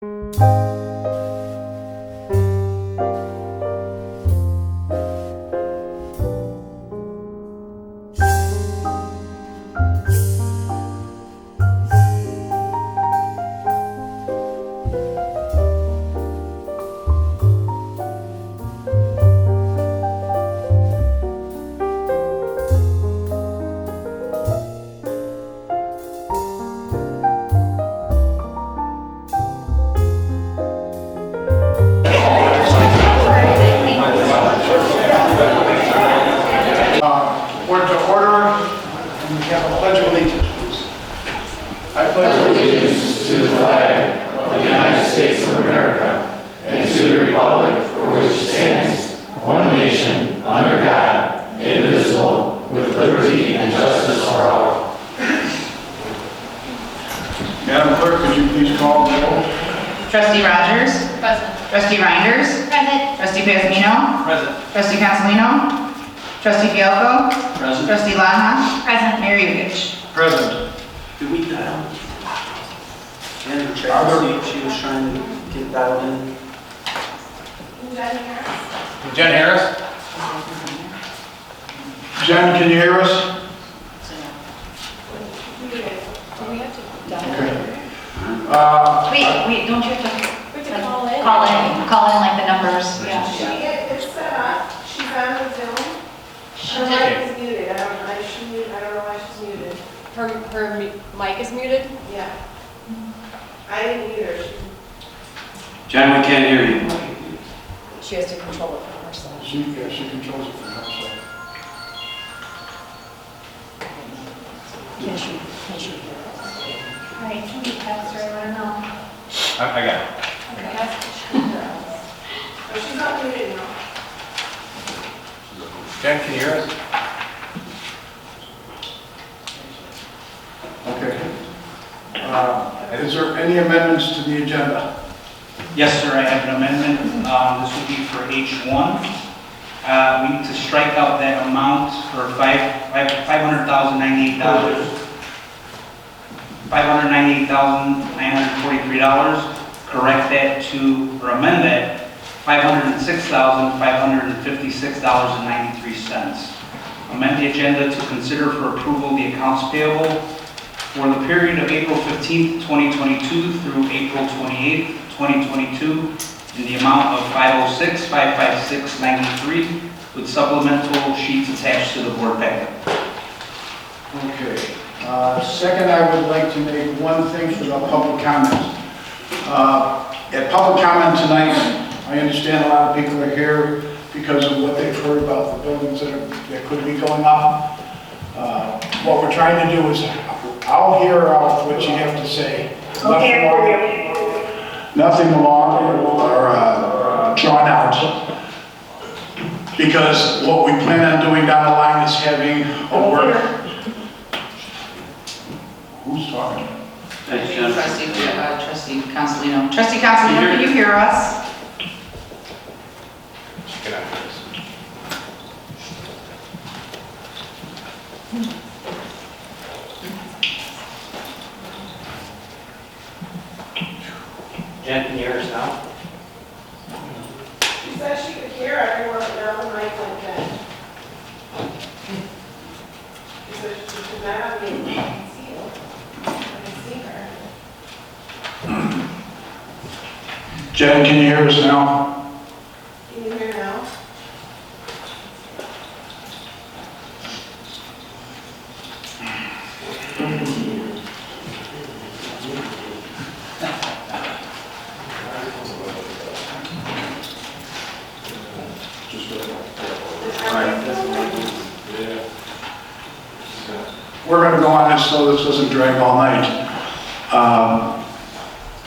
Board to order, and we have a pledge of allegiance, please. I pledge allegiance to the flag of the United States of America and to the republic for which it stands, one nation, under God, indivisible, with liberty and justice for all. Madam Clerk, could you please call the roll? Trustee Rogers? Present. Trustee Reinders? Present. Trustee Pasmino? Present. Trustee Consolino? Trustee Fialco? Present. Trustee Laha? Present. Mayor Yukich? Present. Did we dial? Jen checked Are to there- see if she was trying to get dialed in. Jen Harris? Jen, can you hear us? Okay. Wait, don't you have to We have to call in. call in like the numbers? Yeah. It's set up, she's on the Zoom. Her mic is muted, I don't know why she's muted. Her mic is muted? Yeah. I didn't mute her. Jen, we can't hear you. She has to control it from her side. She controls it from her side. Can she hear us? All right, can we text her, let her know? I got it. Okay, ask if she can hear us. Oh, she's not muted now. Jen, can you hear us? Okay. Is there any amendments to the agenda? Yes, sir, I have an amendment. This would be for H1. We need to strike out that amount for $500,098. $598,943. Correct that to, or amend that, $506,556.93. Amend the agenda to consider for approval the accounts payable for the period of April 15th, 2022 through April 28th, 2022 in the amount of $506,556.93 with supplemental sheets attached to the board packet. Okay. Second, I would like to make one thing for the public comment. At public comment tonight, I understand a lot of people are here because of what they've heard about the buildings that could be going up. What we're trying to do is, I'll hear out what you have to say. Nothing long or drawn out. Because what we plan on doing down the line is having a work. Who's talking? Thanks, Jen. Trustee Consolino. Trustee Consolino, can you hear us? Jen, can you hear us now? She said she could hear everyone, but now the mic went dead. She said she could not unmute. I can see you. I can see her. Jen, can you hear us now? Can you hear now? We're going to go on this so this doesn't drag all night.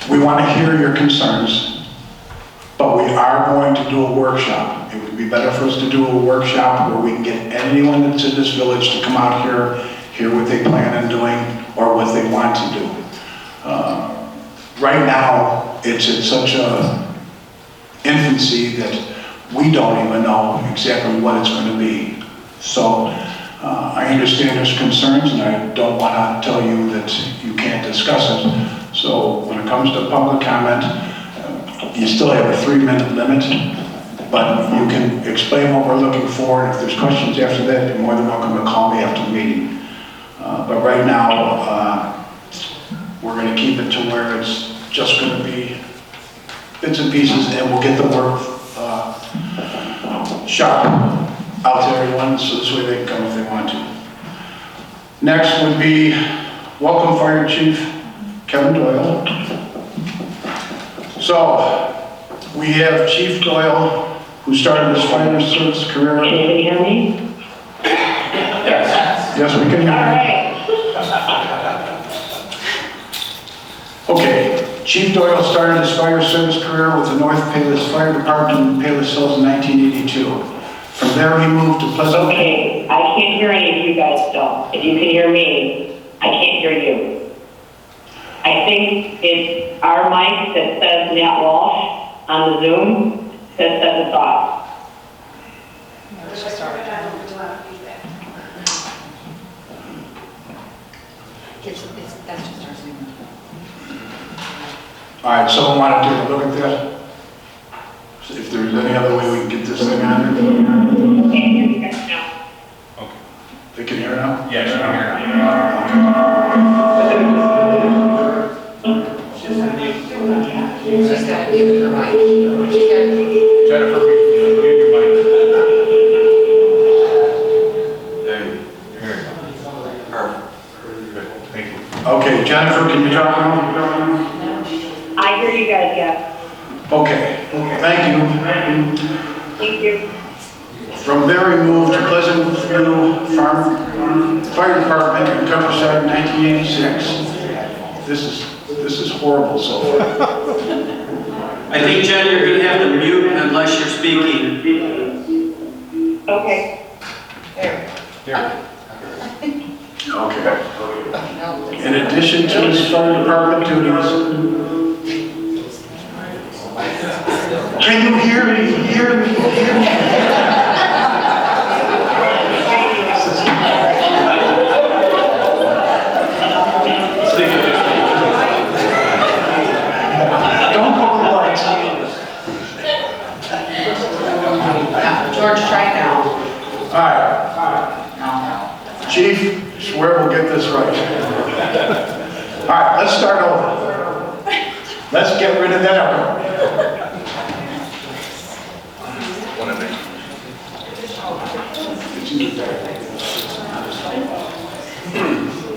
We want to hear your concerns, but we are going to do a workshop. It would be better for us to do a workshop where we can get anyone that's in this village to come out here, hear what they plan on doing or what they want to do. Right now, it's in such a infancy that we don't even know exactly what it's going to be. So I understand there's concerns, and I don't want to tell you that you can't discuss it, So when it comes to public comment, you still have a 3-minute limit, but you can explain what we're looking for, and if there's questions after that, you're more than welcome to call me after the meeting. But right now, we're going to keep it to where it's just going to be bits and pieces, and we'll get the work shot out to everyone, so this way they can come if they want to. Next would be welcome Fire Chief Kevin Doyle. So, we have Chief Doyle, who started his fire service career. Can you hear me? Yes, we can hear you. All right. Okay, Chief Doyle started his fire service career with the North Palos Fire Department in Palos Hills in 1982. From there, he moved to Pleasant. Okay, I can't hear any of you guys still. If you can hear me, I can't hear you. I think it's our mic that says Matt Walsh on the Zoom that says it's off. Let's just start. That's just our Zoom. All right, someone want to take a look at that? So if there's any other way we can get this thing on there? Can't hear you guys now. They can hear now? Yes, you can hear now. She's got to mute her mic. Jennifer, mute your mic. There you go. Perfect. Thank you. Okay, Jennifer, can you talk now? I hear you guys, yes. Okay, thank you. Thank you. From there, he moved to Pleasant View Fire Department in Countryside in 1986. This is horrible so far. I think, Jen, you're going to have to mute unless you're speaking. Okay. Okay. In addition to his fire department duties, can you hear me? Hear me? Hear me? Don't go to the lights. George, try it now. All right. No. Chief, swear we'll get this right. All right, let's start over. Let's get rid of that echo.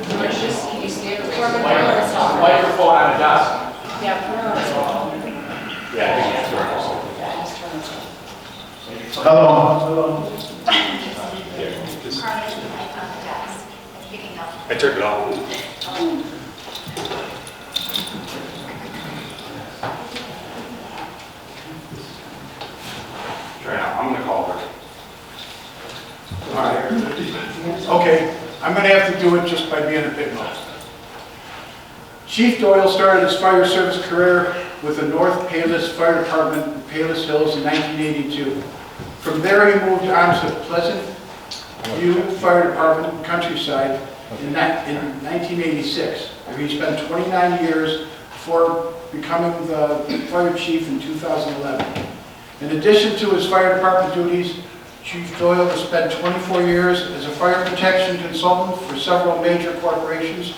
George, just, can you stand before the camera? Microphone on a desk. Hello. I turned it off. Try now. I'm going to call her. All right. Okay, I'm going to have to do it just by being a bit modest. Chief Doyle started his fire service career with the North Palos Fire Department in Palos Hills in 1982. From there, he moved on to Pleasant View Fire Department in Countryside in 1986, where he spent 29 years before becoming the fire chief in 2011. In addition to his fire department duties, Chief Doyle has spent 24 years as a fire protection consultant for several major corporations,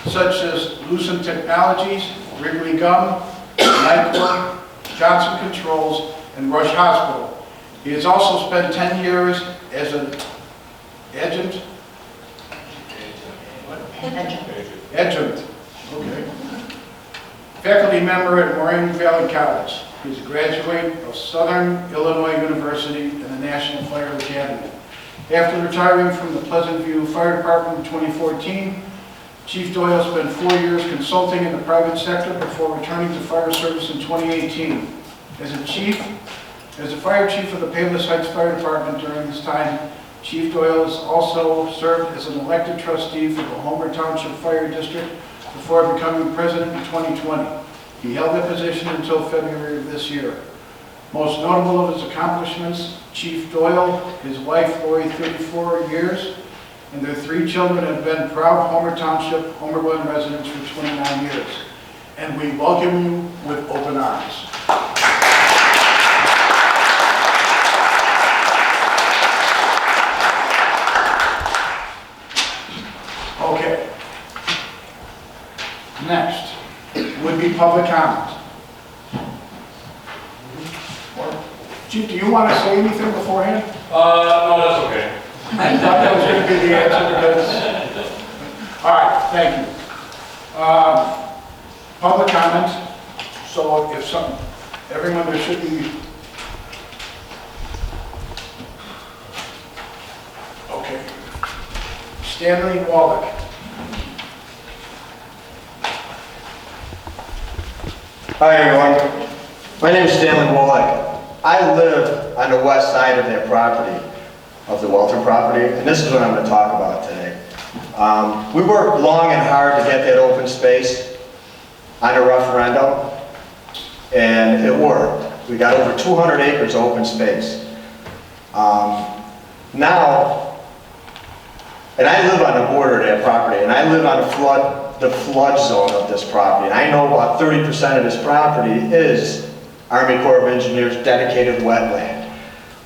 such as Lucent Technologies, Wrigley Gum, Nycor, Johnson Controls, and Rush Hospital. He has also spent 10 years as an adjunct. Okay. Faculty member at Moraine Valley College. He's a graduate of Southern Illinois University and the National Fire Academy. After retiring from the Pleasant View Fire Department in 2014, Chief Doyle spent 4 years consulting in the private sector before returning to fire service in 2018. As a fire chief of the Palos Heights Fire Department during this time, Chief Doyle has also served as an elected trustee for the Homer Township Fire District before becoming president in 2020. He held that position until February of this year. Most notable of his accomplishments, Chief Doyle, his wife Lori, 34 years, and their 3 children have been proud Homer Township, Homer Glen residents for 29 years. and we welcome you with open arms. Okay. Next would be public comment. Chief, do you want to say anything beforehand? No, that's okay. I thought that was going to be the answer because... All right, thank you. Public comments. So if everyone, there should be... Okay. Stanley Wallach. Hi everyone, my name is Stanley Wallach. I live on the west side of that property, of the Welter property, and this is what I'm going to talk about today. We worked long and hard to get that open space on a referendum, and it worked. We got over 200 acres of open space. Now, and I live on the border of that property, and I live on the flood zone of this property. And I know about 30% of this property is Army Corps of Engineers dedicated wetland.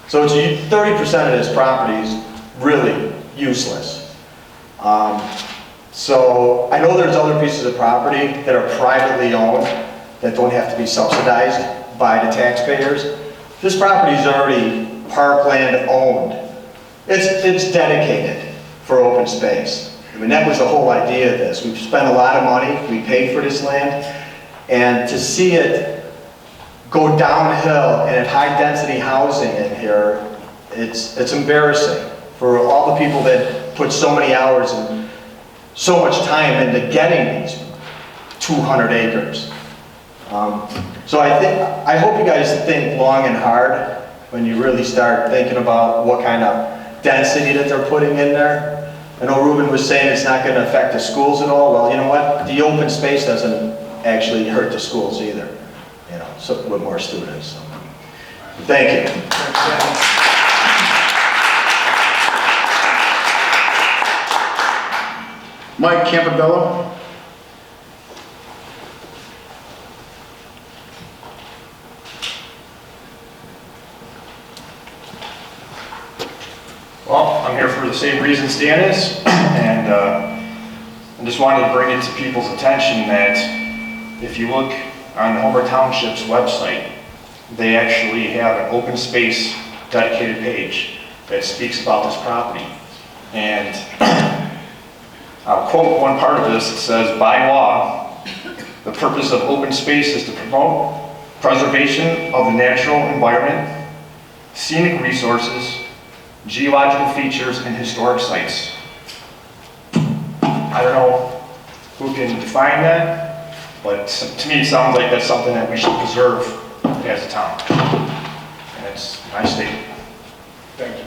So it's 30% of this property is really useless. So I know there's other pieces of property that are privately owned that don't have to be subsidized by the taxpayers. This property is already parkland owned. It's dedicated for open space. I mean, that was the whole idea of this. We've spent a lot of money, we paid for this land, and to see it go downhill and at high density housing in here, it's embarrassing for all the people that put so many hours and so much time into getting these 200 acres. So I hope you guys think long and hard when you really start thinking about what kind of density that they're putting in there. I know Ruben was saying it's not going to affect the schools at all. Well, you know what? The open space doesn't actually hurt the schools either, you know, so with more students. So. Thank you. Mike Campobello. Well, I'm here for the same reason Stan is, and I just wanted to bring it to people's attention that if you look on Homer Township's website, they actually have an open space dedicated page that speaks about this property. And I'll quote one part of this. It says, "By law, the purpose of open space is to promote preservation of the natural environment, scenic resources, geological features, and historic sites." I don't know who can define that, but to me it sounds like that's something that we should preserve as a town. And it's my statement. Thanks, Mike.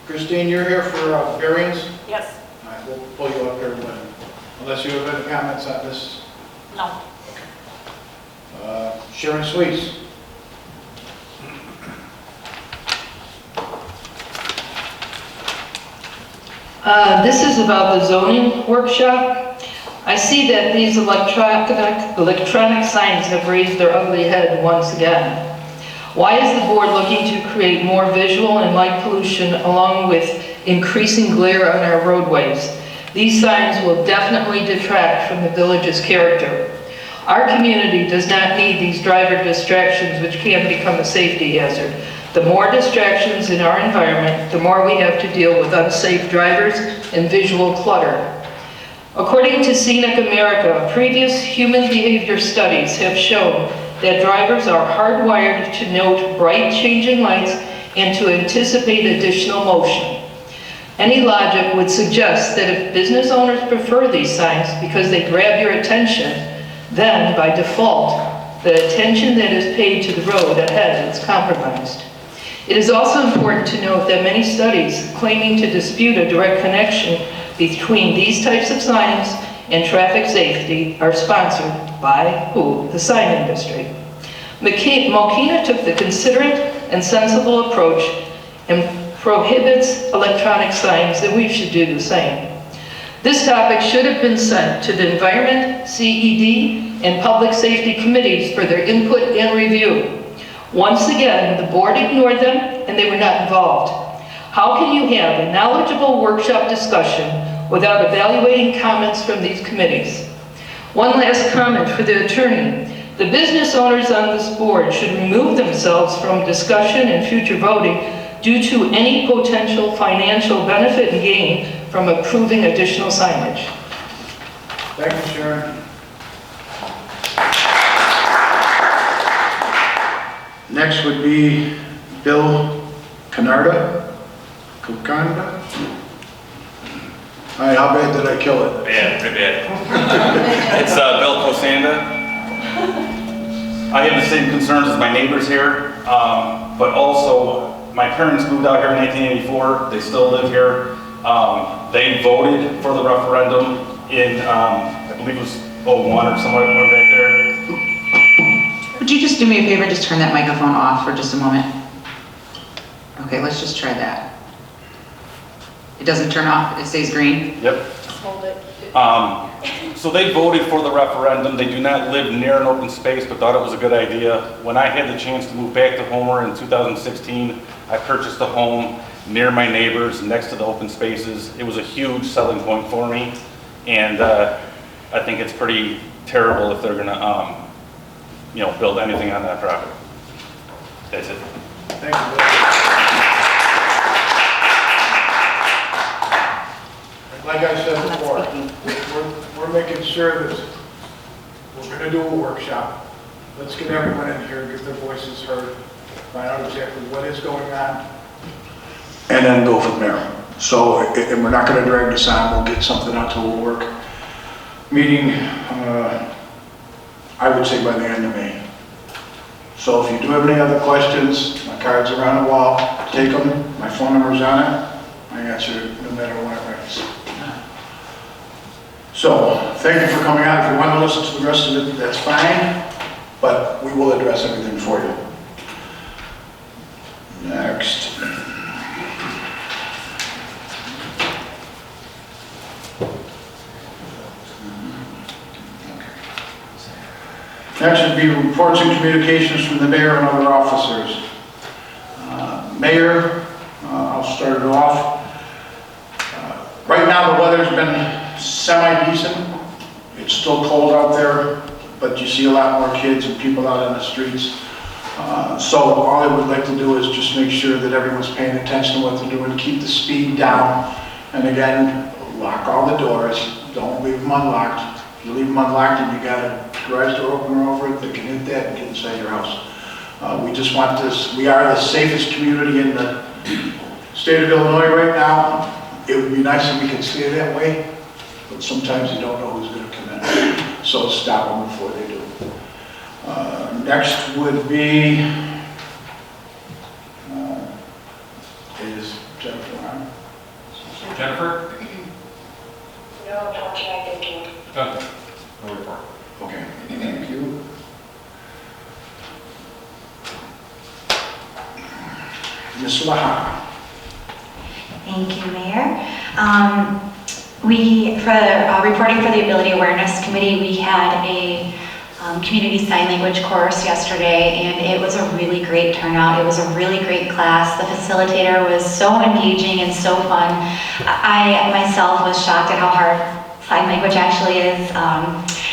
Christine, you're here for variance? Yes. All right, we'll pull you up here when, unless you have any comments on this. No. Sharon Sweets. This is about the zoning workshop. I see that these electronic signs have raised their ugly head once again. Why is the board looking to create more visual and light pollution along with increasing glare on our roadways? These signs will definitely detract from the village's character. Our community does not need these driver distractions, which can become a safety hazard. The more distractions in our environment, the more we have to deal with unsafe drivers and visual clutter. According to Scenic America, previous human behavior studies have shown that drivers are hardwired to note bright changing lights and to anticipate additional motion. Any logic would suggest that if business owners prefer these signs because they grab your attention, then by default, the attention that is paid to the road ahead is compromised. It is also important to note that many studies claiming to dispute a direct connection between these types of signs and traffic safety are sponsored by who? The sign industry. Mokina took the considerate and sensible approach and prohibits electronic signs, and we should do the same. This topic should have been sent to the Environment, CED, and Public Safety Committees for their input and review. Once again, the board ignored them and they were not involved. How can you have a knowledgeable workshop discussion without evaluating comments from these committees? One last comment for the attorney. The business owners on this board should remove themselves from discussion and future voting due to any potential financial benefit and gain from approving additional signage. Thank you, Sharon. Next would be Bill Canarda. Kukanada? All right, how bad did I kill it? Bad, pretty bad. It's Bill Kosanda. I have the same concerns as my neighbors here, but also my parents moved out here in 1984. They still live here. They voted for the referendum in, I believe it was 01 or somewhere back there. Would you just do me a favor, just turn that microphone off for just a moment? Okay, let's just try that. It doesn't turn off, it stays green? Yep. Just hold it. So they voted for the referendum. They do not live near an open space, but thought it was a good idea. When I had the chance to move back to Homer in 2016, I purchased a home near my neighbors, next to the open spaces. It was a huge selling point for me, and I think it's pretty terrible if they're gonna, build anything on that property. That's it. Thank you, Bill. Like I said before, we're making sure that we're going to do a workshop. Let's get everyone in here, get their voices heard, find out exactly what is going on, and then go from there. So, and we're not going to drag this on, we'll get something out to a work meeting, I would say by the end of May. So if you do have any other questions, my card's are on the wall, take them, my phone number's on it, I answer no matter what it rings. So, thank you for coming out. If you want to listen to the rest of it, that's fine, but we will address everything for you. Next. Next would be reports and communications from the mayor and other officers. Mayor, I'll start it off. Right now the weather's been semi-decent. It's still cold out there, but you see a lot more kids and people out on the streets. So all I would like to do is just make sure that everyone's paying attention to what they're doing, keep the speed down, and again, lock all the doors, don't leave them unlocked. If you leave them unlocked and you got a garage door opener over it, they can hit that and get inside your house. We just want this, we are the safest community in the state of Illinois right now. It would be nice if we could stay that way, but sometimes you don't know who's going to come in. So stop them before they do. Next would be, is Jennifer on? Jennifer? No, not connected. Okay. No report. Okay, thank you. Ms. Laha. Thank you, Mayor. Reporting for the Ability Awareness Committee, we had a community sign language course yesterday, and it was a really great turnout. It was a really great class. The facilitator was so engaging and so fun. I myself was shocked at how hard sign language actually is,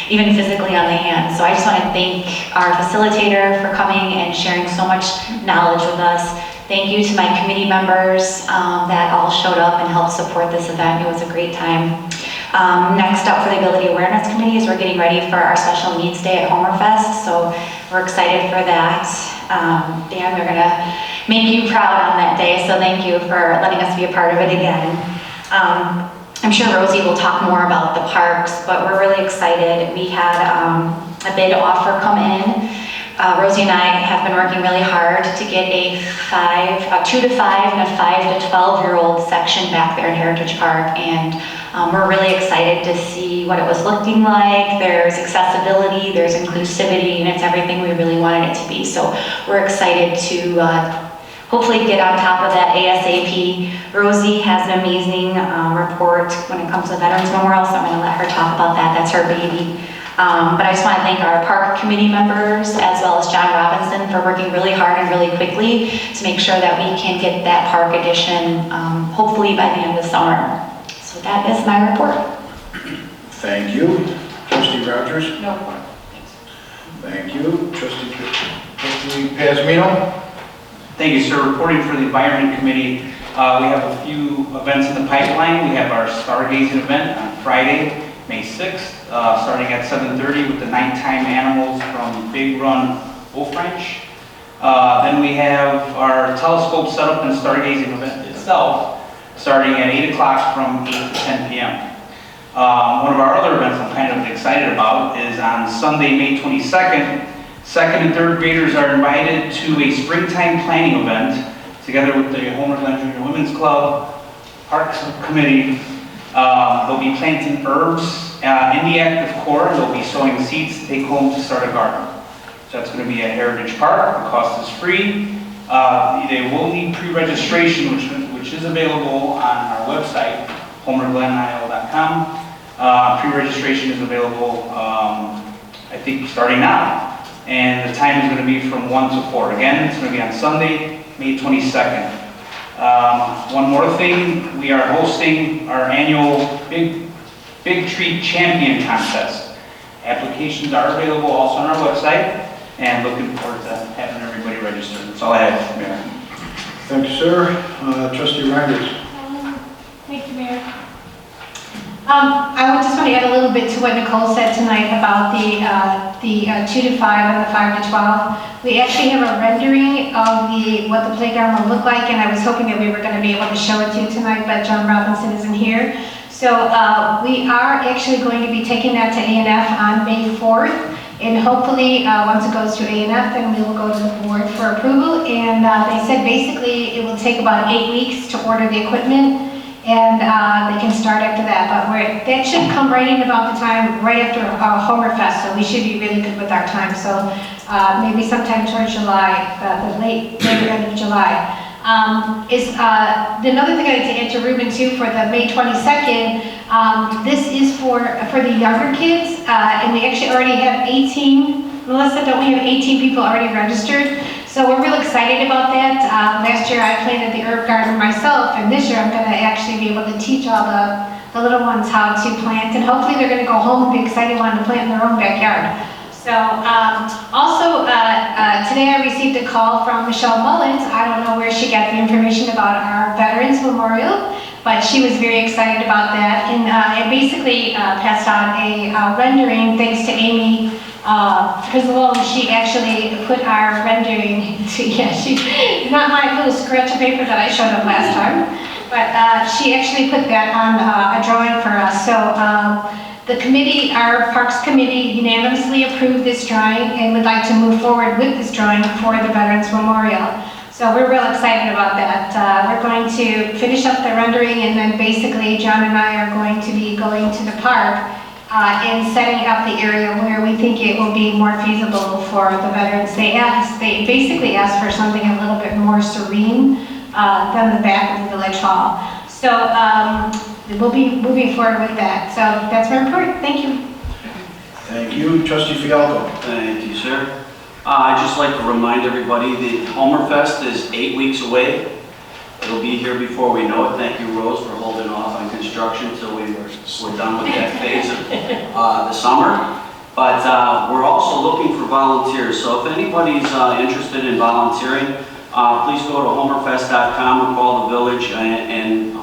even physically on the hand. So I just want to thank our facilitator for coming and sharing so much knowledge with us. Thank you to my committee members that all showed up and helped support this event. It was a great time. Next up for the Ability Awareness Committee is we're getting ready for our Special Needs Day at Homerfest, so we're excited for that. Dan, we're going to make you proud on that day, so thank you for letting us be a part of it again. I'm sure Rosie will talk more about the parks, but we're really excited. We had a bid offer come in. Rosie and I have been working really hard to get a 2 to 5 and a 5 to 12-year-old section back there in Heritage Park, and We're really excited to see what it was looking like. There's accessibility, there's inclusivity, and it's everything we really wanted it to be. So we're excited to hopefully get on top of that ASAP. Rosie has an amazing report when it comes to Veterans Memorial, so I'm going to let her talk about that. That's her baby. But I just want to thank our park committee members as well as John Robinson for working really hard and really quickly to make sure that we can get that park addition hopefully by the end of summer. So that is my report. Thank you. Trustee Rogers? No. Thank you. Trustee Pazmino? Thank you, sir. Reporting for the Environment Committee, we have a few events in the pipeline. We have our stargazing event on Friday, May 6th, starting at 7:30 with the nighttime animals from Big Run French. Then we have our telescope setup and stargazing event itself, starting at 8 o'clock from 8 to 10 p.m. One of our other events I'm kind of excited about is on Sunday, May 22nd. Second and third graders are invited to a springtime planning event together with the Homer Glen Junior Women's Club, Parks Committee. They'll be planting herbs in the active core. They'll be sowing seeds to take home to start a garden. So that's going to be at Heritage Park. The cost is free. They will need pre-registration, which is available on our website, homerglenio.com. Pre-registration is available, I think, starting now. And the time is going to be from 1 to 4. Again, it's going to be on Sunday, May 22nd. One more thing, we are hosting our annual Big Tree Champion Contest. Applications are available also on our website, and looking forward to having everybody register. That's all I have, Mayor. Thank you, sir. Trustee Reinders? Thank you, Mayor. I would just want to add a little bit to what Nicole said tonight about the 2 to 5 and the 5 to 12. We actually have a rendering of what the playground will look like, and I was hoping that we were going to be able to show it to you tonight, but John Robinson isn't here. So we are actually going to be taking that to A&F on May 4th, and hopefully once it goes to A&F, then we will go to the board for approval. And they said basically it will take about 8 weeks to order the equipment, and they can start after that. But that should come right in about the time, right after Homerfest, so we should be really good with our time. So maybe sometime towards July, the later end of July. Another thing I'd say to Ruben too, for the May 22nd, this is for the younger kids, and we actually already have 18, Melissa, don't we have 18 people already registered? So we're real excited about that. Last year I planted the herb garden myself, and this year I'm going to actually be able to teach all the little ones how to plant, and hopefully they're going to go home and be excited wanting to plant in their own backyard. So also today I received a call from Michelle Mullins. I don't know where she got the information about our Veterans Memorial, but she was very excited about that, and it basically passed on a rendering thanks to Amy. Because she actually put our rendering to, not my little scratch of paper that I showed up last time, but she actually put that on a drawing for us. So the committee, our Parks Committee, unanimously approved this drawing and would like to move forward with this drawing for the Veterans Memorial. So we're real excited about that. We're going to finish up the rendering, and then basically John and I are going to be going to the park and setting up the area where we think it will be more feasible for the veterans. They basically asked for something a little bit more serene than the back of the village hall. So we'll be moving forward with that. So that's my report. Thank you. Thank you. Trustee Fialko? Thank you, sir. I'd just like to remind everybody that Homerfest is 8 weeks away. It'll be here before we know it. Thank you, Rose, for holding off on construction until we're done with that phase of the summer. But we're also looking for volunteers. So if anybody's interested in volunteering, please go to homerfest.com or call the village and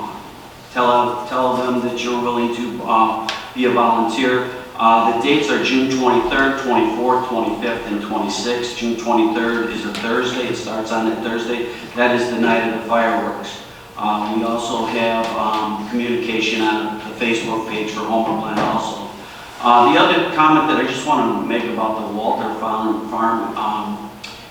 tell them that you're willing to be a volunteer. The dates are June 23rd, 24th, 25th, and 26th. June 23rd is a Thursday. It starts on that Thursday. That is the night of the fireworks. We also have communication on the Facebook page for Homer Glen also. The other comment that I just want to make about the Walter Farm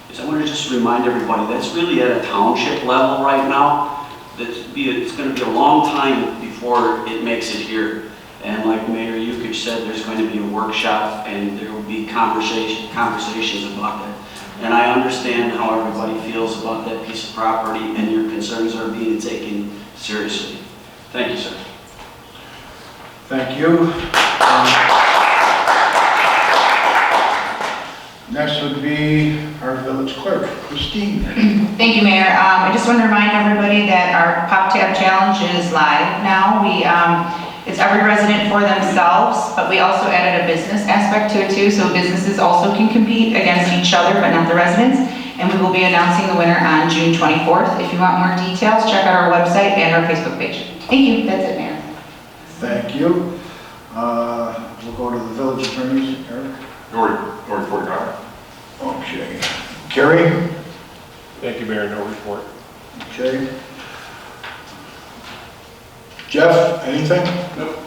is I want to just remind everybody that's really at a township level right now. it's going to be a long time before it makes it here. And like Mayor Yukich said, there's going to be a workshop and there will be conversations about that. And I understand how everybody feels about that piece of property, and your concerns are being taken seriously. Thank you, sir. Thank you. Next would be our village clerk, Christine. Thank you, Mayor. I just want to remind everybody that our Pop Tab Challenge is live now. It's every resident for themselves, but we also added a business aspect to it too, so businesses also can compete against each other, but not the residents. And we will be announcing the winner on June 24th. If you want more details, check out our website and our Facebook page. Thank you. That's it, Mayor. Thank you. We'll go to the village attorneys. Eric? No report, Your Honor. Okay. Kerry? Thank you, Mayor. No report. Okay. Jeff, anything? Nope.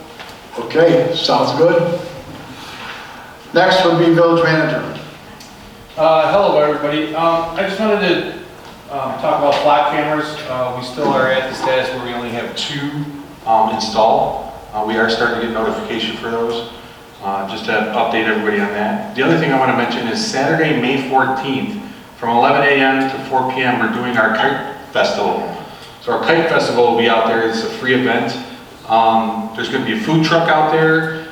Okay, sounds good. Next would be village manager. Hello, everybody. I just wanted to talk about flat cameras. We still are at the status where we only have 2 installed. We are starting to get notification for those. Just to update everybody on that. The other thing I want to mention is Saturday, May 14th, from 11 a.m. to 4 p.m. we're doing our kite festival. So our kite festival will be out there. It's a free event. There's going to be a food truck out there.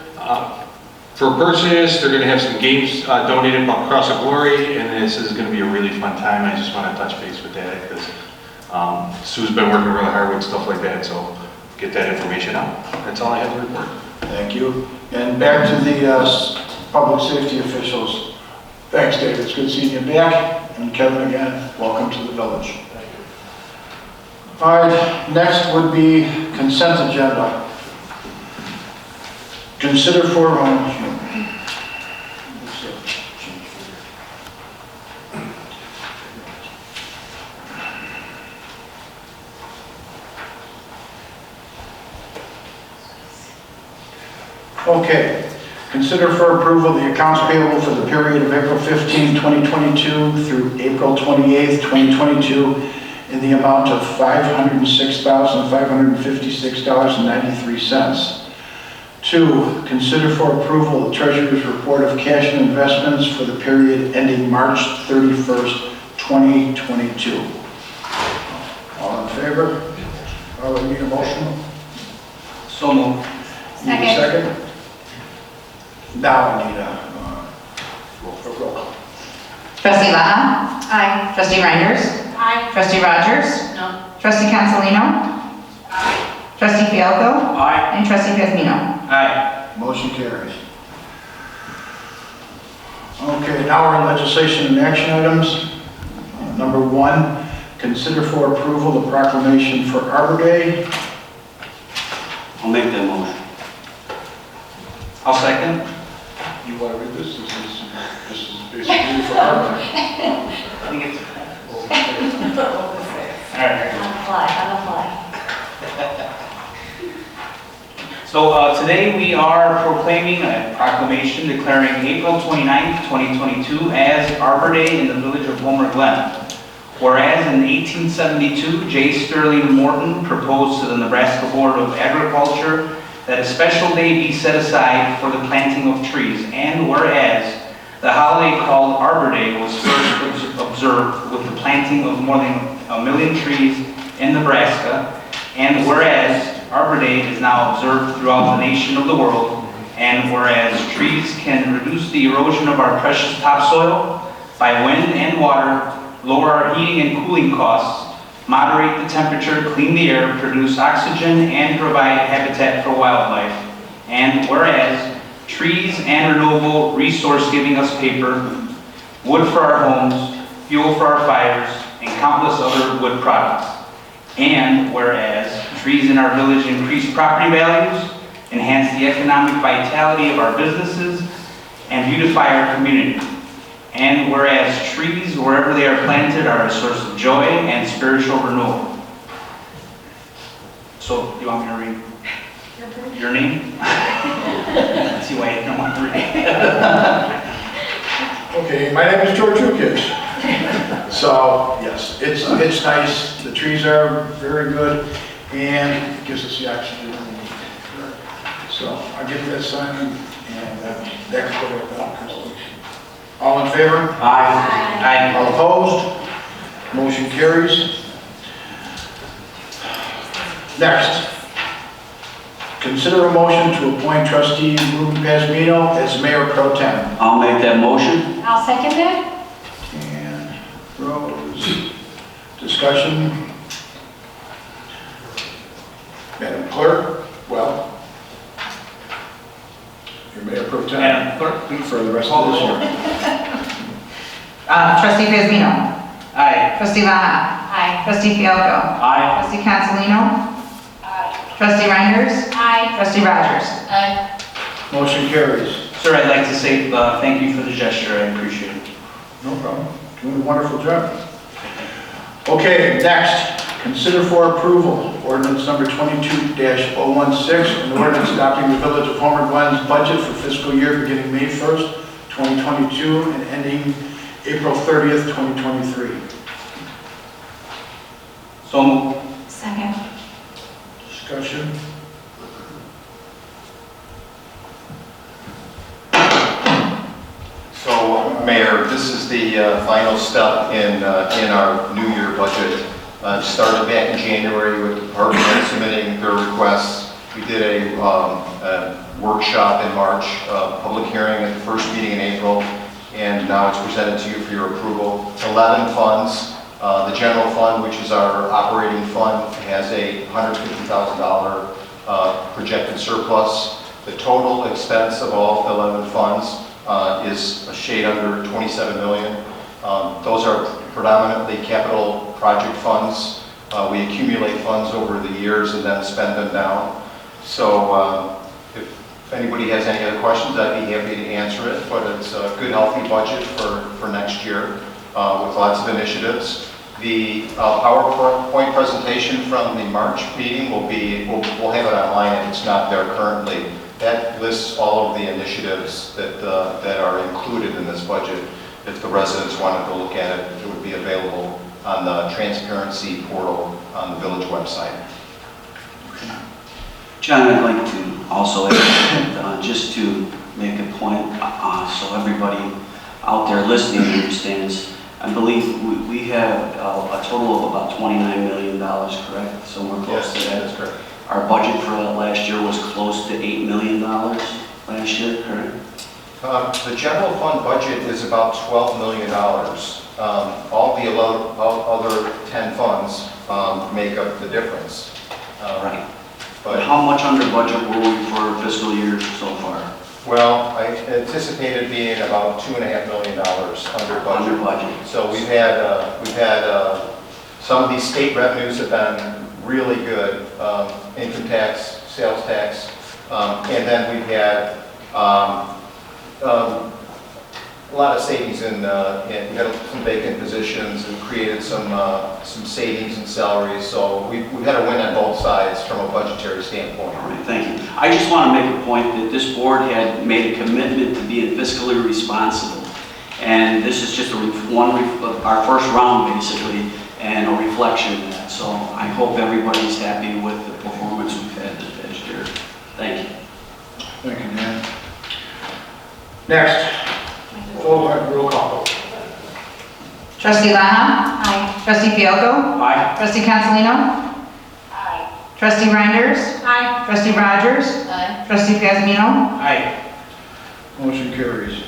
For purchase, they're going to have some games donated by Cross of Glory, and this is going to be a really fun time. I just want to touch base with that because Sue's been working really hard with stuff like that, so get that information out. That's all I have to report. Thank you. And back to the public safety officials. Thanks, David. It's good seeing you back. And Kevin, again, welcome to the village. Thank you. All right, next would be consent agenda. Consider for, okay. Consider for approval the accounts payable for the period of April 15, 2022 through April 28, 2022 in the amount of $506,556.93. 2, consider for approval the treasurer's report of cash and investments for the period ending March 31st, 2022. All in favor? I would need a motion. So moved. Need a second? Now I need a roll call. Trustee Laha? Aye. Trustee Reinders? Aye. Trustee Rogers? No. Trustee Cancelino? Aye. Trustee Fialko? Aye. And Trustee Pazmino? Aye. Motion carries. Okay, now we're on legislation and action items. Number 1, consider for approval the proclamation for Arbor Day. I'll make that motion. I'll second. You want to read this? This is basically for Arbor Day. I think it's... All right. On the fly, on the fly. So today we are proclaiming a proclamation declaring April 29th, 2022 as Arbor Day in the village of Homer Glen. Whereas in 1872, J. Sterling Morton proposed to the Nebraska Board of Agriculture that a special day be set aside for the planting of trees. And whereas the holiday called Arbor Day was first observed with the planting of more than 1 million trees in Nebraska. And whereas Arbor Day is now observed throughout the nation of the world, and whereas trees can reduce the erosion of our precious topsoil by wind and water, lower our heating and cooling costs, moderate the temperature, clean the air, produce oxygen, and provide habitat for wildlife. And whereas trees and renewable resource giving us paper, wood for our homes, fuel for our fires, and countless other wood products. And whereas trees in our village increase property values, enhance the economic vitality of our businesses, and beautify our community. And whereas trees, wherever they are planted, are a source of joy and spiritual renewal. So, do you want me to read your name? Let's see why I don't want to read. Okay, my name is George Yukich. So, yes, it's nice, the trees are very good, and it gives us the oxygen we need. So, I'll get that signed, and that's what I've done. All in favor? Aye. All opposed? Motion carries. Next, consider a motion to appoint trustee Ruben Pasmino as mayor pro tem. I'll make that motion. I'll second that. And Rose, discussion. Madam Clerk, well, your mayor pro tem. Madam Clerk, For the rest of this year. Trustee Pasmino. Aye. Trustee Laha. Aye. Trustee Fielko. Aye. Trustee Consolino. Trustee Reinders. Aye. Trustee Rogers. Aye. Motion carries. Sir, I'd like to say thank you for the gesture, I appreciate it. No problem. Doing a wonderful job. Okay, next, consider for approval ordinance number 22-016, an ordinance adopting the Village of Homer Glen's budget for fiscal year beginning May 1st, 2022 and ending April 30th, 2023. So moved. Second. Discussion. So, Mayor, this is the final step in our new year budget. Started back in January with the department heads submitting their requests. We did a workshop in March, public hearing at the first meeting in April, and now it's presented to you for your approval. 11 funds. The general fund, which is our operating fund, has a $150,000 projected surplus. The total expense of all 11 funds is a shade under 27 million. Those are predominantly capital project funds. We accumulate funds over the years and then spend them down. So if anybody has any other questions, I'd be happy to answer it, but it's a good, healthy budget for next year with lots of initiatives. The PowerPoint presentation from the March meeting will be, we'll have it online if it's not there currently. That lists all of the initiatives that are included in this budget. If the residents wanted to look at it, it would be available on the transparency portal on the village website. John, I'd like to also add, just to make a point, so everybody out there listening understands, I believe we have a total of about $29 million, correct? Somewhere close to that. That's correct. Our budget for last year was close to $8 million last year, correct? The general fund budget is about $12 million. All the other 10 funds make up the difference. Right. But How much under budget were we for fiscal year so far? well, I anticipated being about $2.5 million under budget. Under budget. So we've had some of these state revenues have been really good, income tax, sales tax, and then we've had a lot of savings in we had some vacant positions and created some savings in salaries. So we've had a win on both sides from a budgetary standpoint. All right, thank you. I just want to make a point that this board had made a commitment to being fiscally responsible. And this is just our first round, basically, and a reflection of that. So I hope everybody's happy with the performance we've had this past year. Thank you. Thank you, Dan. Next, roll call. Trustee Laha. Aye. Trustee Fielko. Aye. Trustee Consolino. Aye. Trustee Reinders. Aye. Trustee Rogers. Aye. Trustee Pasmino. Aye. Motion carries.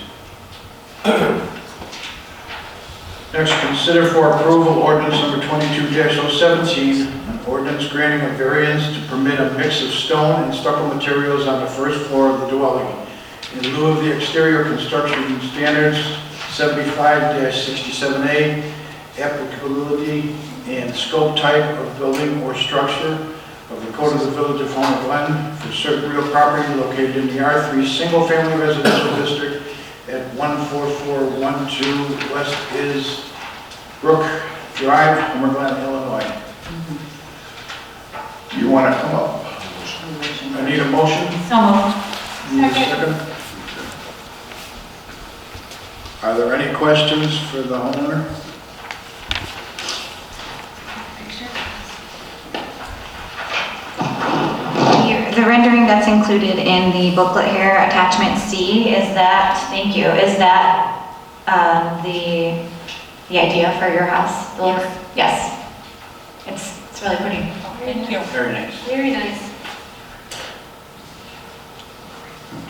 Next, consider for approval ordinance number 22-017, an ordinance granting a variance to permit a mix of stone and stucco materials on the first floor of the dwelling in lieu of the exterior construction standards 75-67A, applicability and scope type of building or structure of the Code of the Village of Homer Glen for certain real property located in the R3 Single Family Residential District at 14412 West is Brook Drive, Homer Glen, Illinois. Do you want to come up? I need a motion. So moved. Need a second? Are there any questions for the homeowner? rendering that's included in the booklet here, attachment C, is that, thank you, is that the idea for your house? The look? Yes. It's really pretty. Thank you. Very nice. Very nice.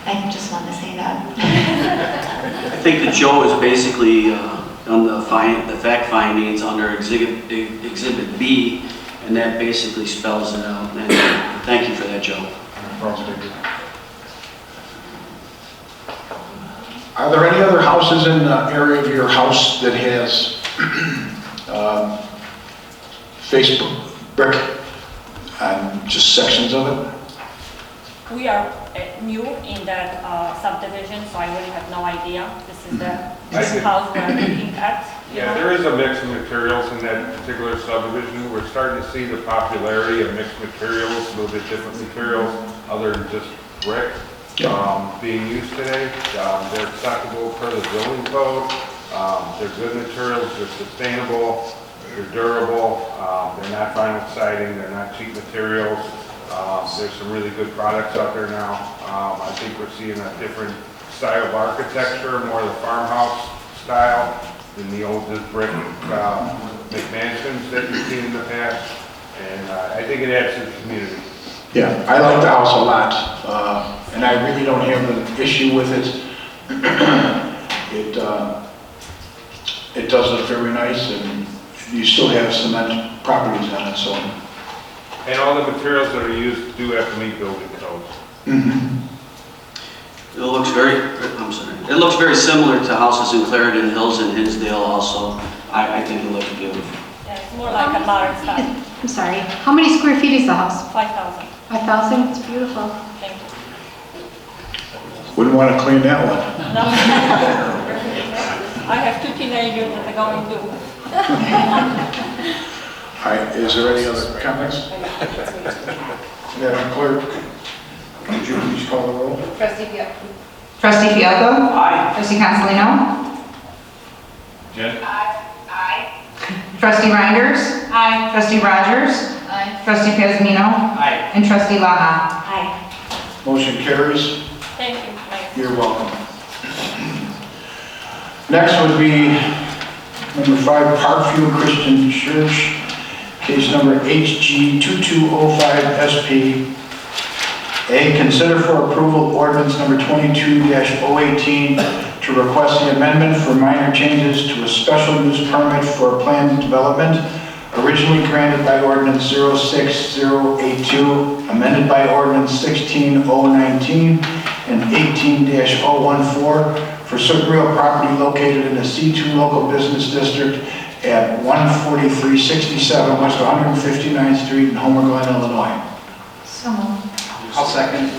I just wanted to say that. I think that Joe is basically on the fact findings under Exhibit B, and that basically spells it out. And thank you for that, Joe. Are there any other houses in the area of your house that has Facebook brick and just sections of it? We are new in that subdivision, so I really have no idea. This is the house we're looking at. Yeah, there is a mix of materials in that particular subdivision. We're starting to see the popularity of mixed materials, a little bit different materials, other than just brick, being used today. They're acceptable per the zoning code. They're good materials, they're sustainable, they're durable, they're not vinyl siding, they're not cheap materials. There's some really good products out there now. I think we're seeing a different style of architecture, more of the farmhouse style than the old just brick McMansions that you've seen in the past. And I think it adds to the community. Yeah, I like the house a lot, and I really don't have an issue with it. It does look very nice, and you still have cement properties on it, so. And all the materials that are used do have to meet building codes. It looks it looks very similar to houses in Clarendon Hills and Hinsdale also. I think it looks beautiful. Yeah, it's more like a modern style. I'm sorry. How many square feet is the house? 5,000. 5,000? It's beautiful. Thank you. Wouldn't want to clean that one. No. I have 2 teenagers that are going to. All right, is there any other comments? Madam Clerk, would you please call the roll? Trustee Fialko. Trustee Fialko? Aye. Trustee Consolino? Jen? Aye. Trustee Reinders? Aye. Trustee Rogers? Aye. Trustee Pazmino? Aye. And Trustee Laha? Hi. Motion carries. Thank you. Mayor. You're welcome. Next would be number 5, Parkview Christian Church, case number HG 2205SP. A, consider for approval ordinance number 22-018 to request the amendment for minor changes to a special use permit for planned development originally granted by ordinance 06082, amended by ordinance 16019 and 18-014 for certain real property located in the C2 local business district at 14367 West 159th Street in Homer, Glen, Illinois. So moved. I'll second.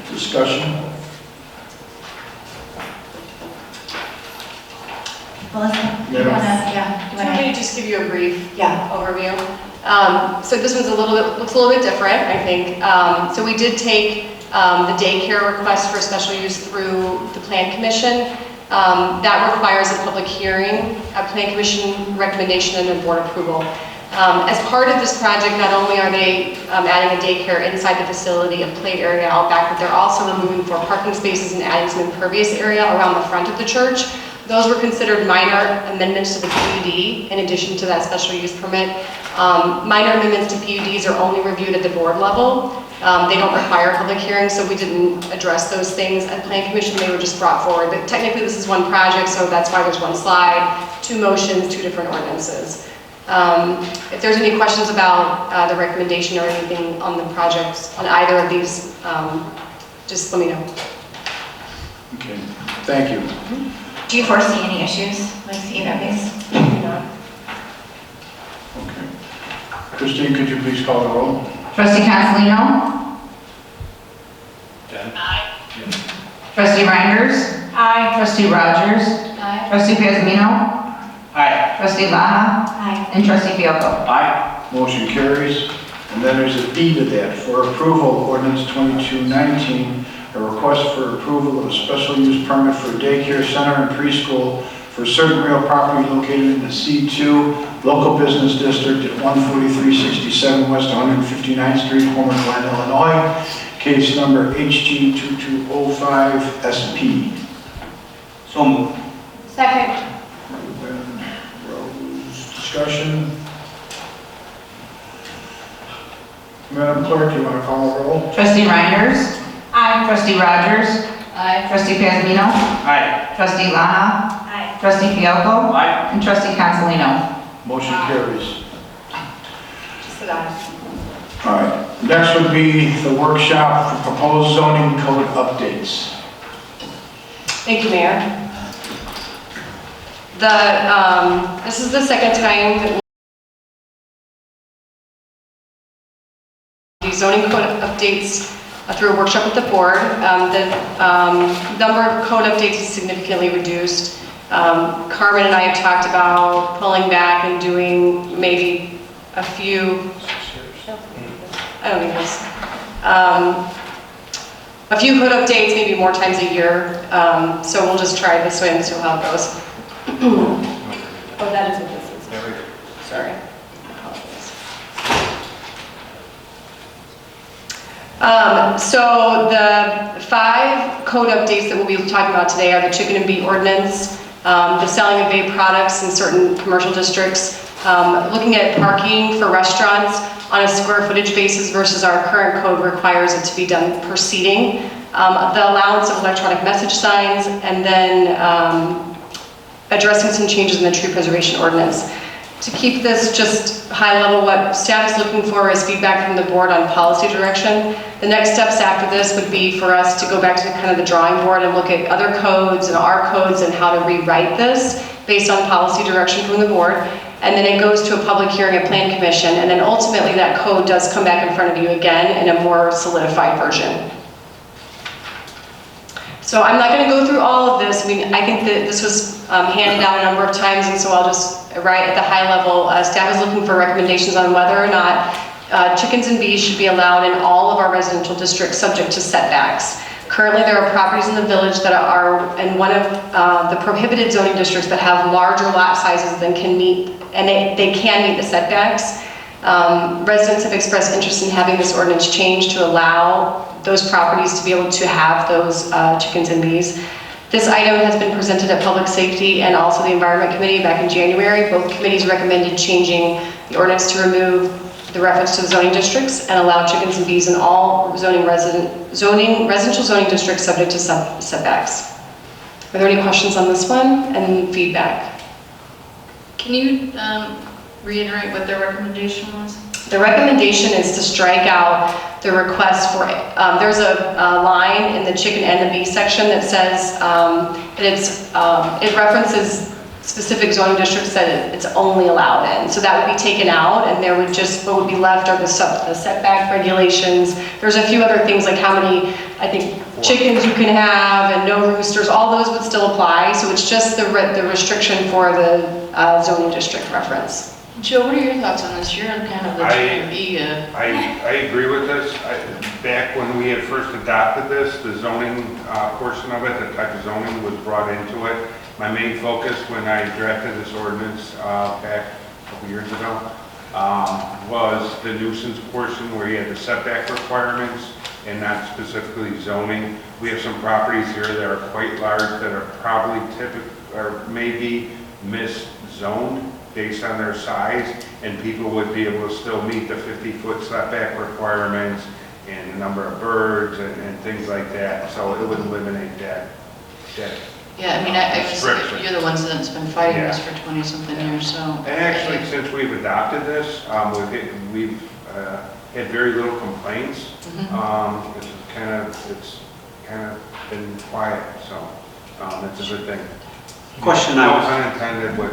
Discussion? Melissa, do you wanna, yeah, do you Let me wanna? just give you a brief Yeah. overview. So this one's looks a little bit different, I think. So we did take the daycare request for special use through the Plan Commission. That requires a public hearing, a Plan Commission recommendation, and a board approval. As part of this project, not only are they adding a daycare inside the facility, a play area out back, but they're also removing 4 parking spaces and adding some impervious area around the front of the church. Those were considered minor amendments to the PUD in addition to that special use permit. Minor amendments to PUDs are only reviewed at the board level. They don't require a public hearing, so we didn't address those things at Plan Commission. They were just brought forward. But technically, this is one project, so that's why there's one slide, 2 motions, 2 different ordinances. If there's any questions about the recommendation or anything on the projects, on either of these, just let me know. Okay, thank you. Do you foresee any issues with either of these? Okay. Christine, could you please call the roll? Trustee Consolino? Jen? Trustee Reinders? Aye. Trustee Rogers? Aye. Trustee Pazmino? Aye. Trustee Laha? Hi. And Trustee Fialko? Aye. Motion carries. And then there's a B to that. For approval, ordinance 2219, a request for approval of a special use permit for a daycare center and preschool for certain real property located in the C2 Local Business District at 14367 West 159th Street, Homer, Glen, Illinois. Case number HG2205SP. So moved. Second. Discussion. Madam Clerk, you want to call the roll? Trustee Reinders? Aye. Trustee Rogers? Aye. Trustee Pazmino? Aye. Trustee Lana? Aye. Trustee Fialko? Aye. And Trustee Consolino? Motion carries. Sit down. All right, next would be the workshop for proposed zoning code updates. Thank you, Mayor. This is the second time that we'll do zoning code updates through a workshop with the board. The number of code updates is significantly reduced. Carmen and I have talked about pulling back and doing maybe a few, I don't need this. A few code updates, maybe more times a year. So we'll just try this way and see how it goes. Oh, that is what this is. Sorry. I apologize. So the 5 code updates that we'll be talking about today are the chicken and bee ordinance, the selling of vape products in certain commercial districts, looking at parking for restaurants on a square footage basis versus our current code requires it to be done per seating, the allowance of electronic message signs, and then addressing some changes in the tree preservation ordinance. To keep this just high level, what staff is looking for is feedback from the board on policy direction. The next steps after this would be for us to go back to kind of the drawing board and look at other codes and our codes and how to rewrite this based on policy direction from the board. And then it goes to a public hearing at Plan Commission, and then ultimately that code does come back in front of you again in a more solidified version. So I'm not going to go through all of this. I mean, I think that this was handed out a number of times, and so I'll just write at the high level. Staff is looking for recommendations on whether or not chickens and bees should be allowed in all of our residential districts subject to setbacks. Currently, there are properties in the village that are in one of the prohibited zoning districts that have larger lot sizes than can meet, and they can meet the setbacks. Residents have expressed interest in having this ordinance changed to allow those properties to be able to have those chickens and bees. This item has been presented at Public Safety and also the Environment Committee back in January. Both committees recommended changing the ordinance to remove the reference to the zoning districts and allow chickens and bees in all residential zoning districts subject to setbacks. Are there any questions on this one and feedback? Can you reiterate what their recommendation was? The recommendation is to strike out the request for, there's a line in the chicken and the bee section that says that it references specific zoning districts that it's only allowed in. So that would be taken out, and there would just, what would be left are the setback regulations. There's a few other things like how many, I think, chickens you can have and no roosters, all those would still apply. So it's just the restriction for the zoning district reference. Joe, what are your thoughts on this? You're kind of the bee. I agree with this. Back when we had first adopted this, the zoning portion of it, the type of zoning was brought into it. My main focus when I drafted this ordinance back a couple years ago was the nuisance portion where you had the setback requirements and not specifically zoning. We have some properties here that are quite large that are probably or maybe miszoned based on their size, and people would be able to still meet the 50-foot setback requirements and the number of birds and things like that. So it would eliminate that. Yeah, I mean, you're the ones that's been fighting this for 20-something years, so. And actually, since we've adopted this, we've had very little complaints. It's kind of been quiet, so it's a good thing. Question No I pun intended, but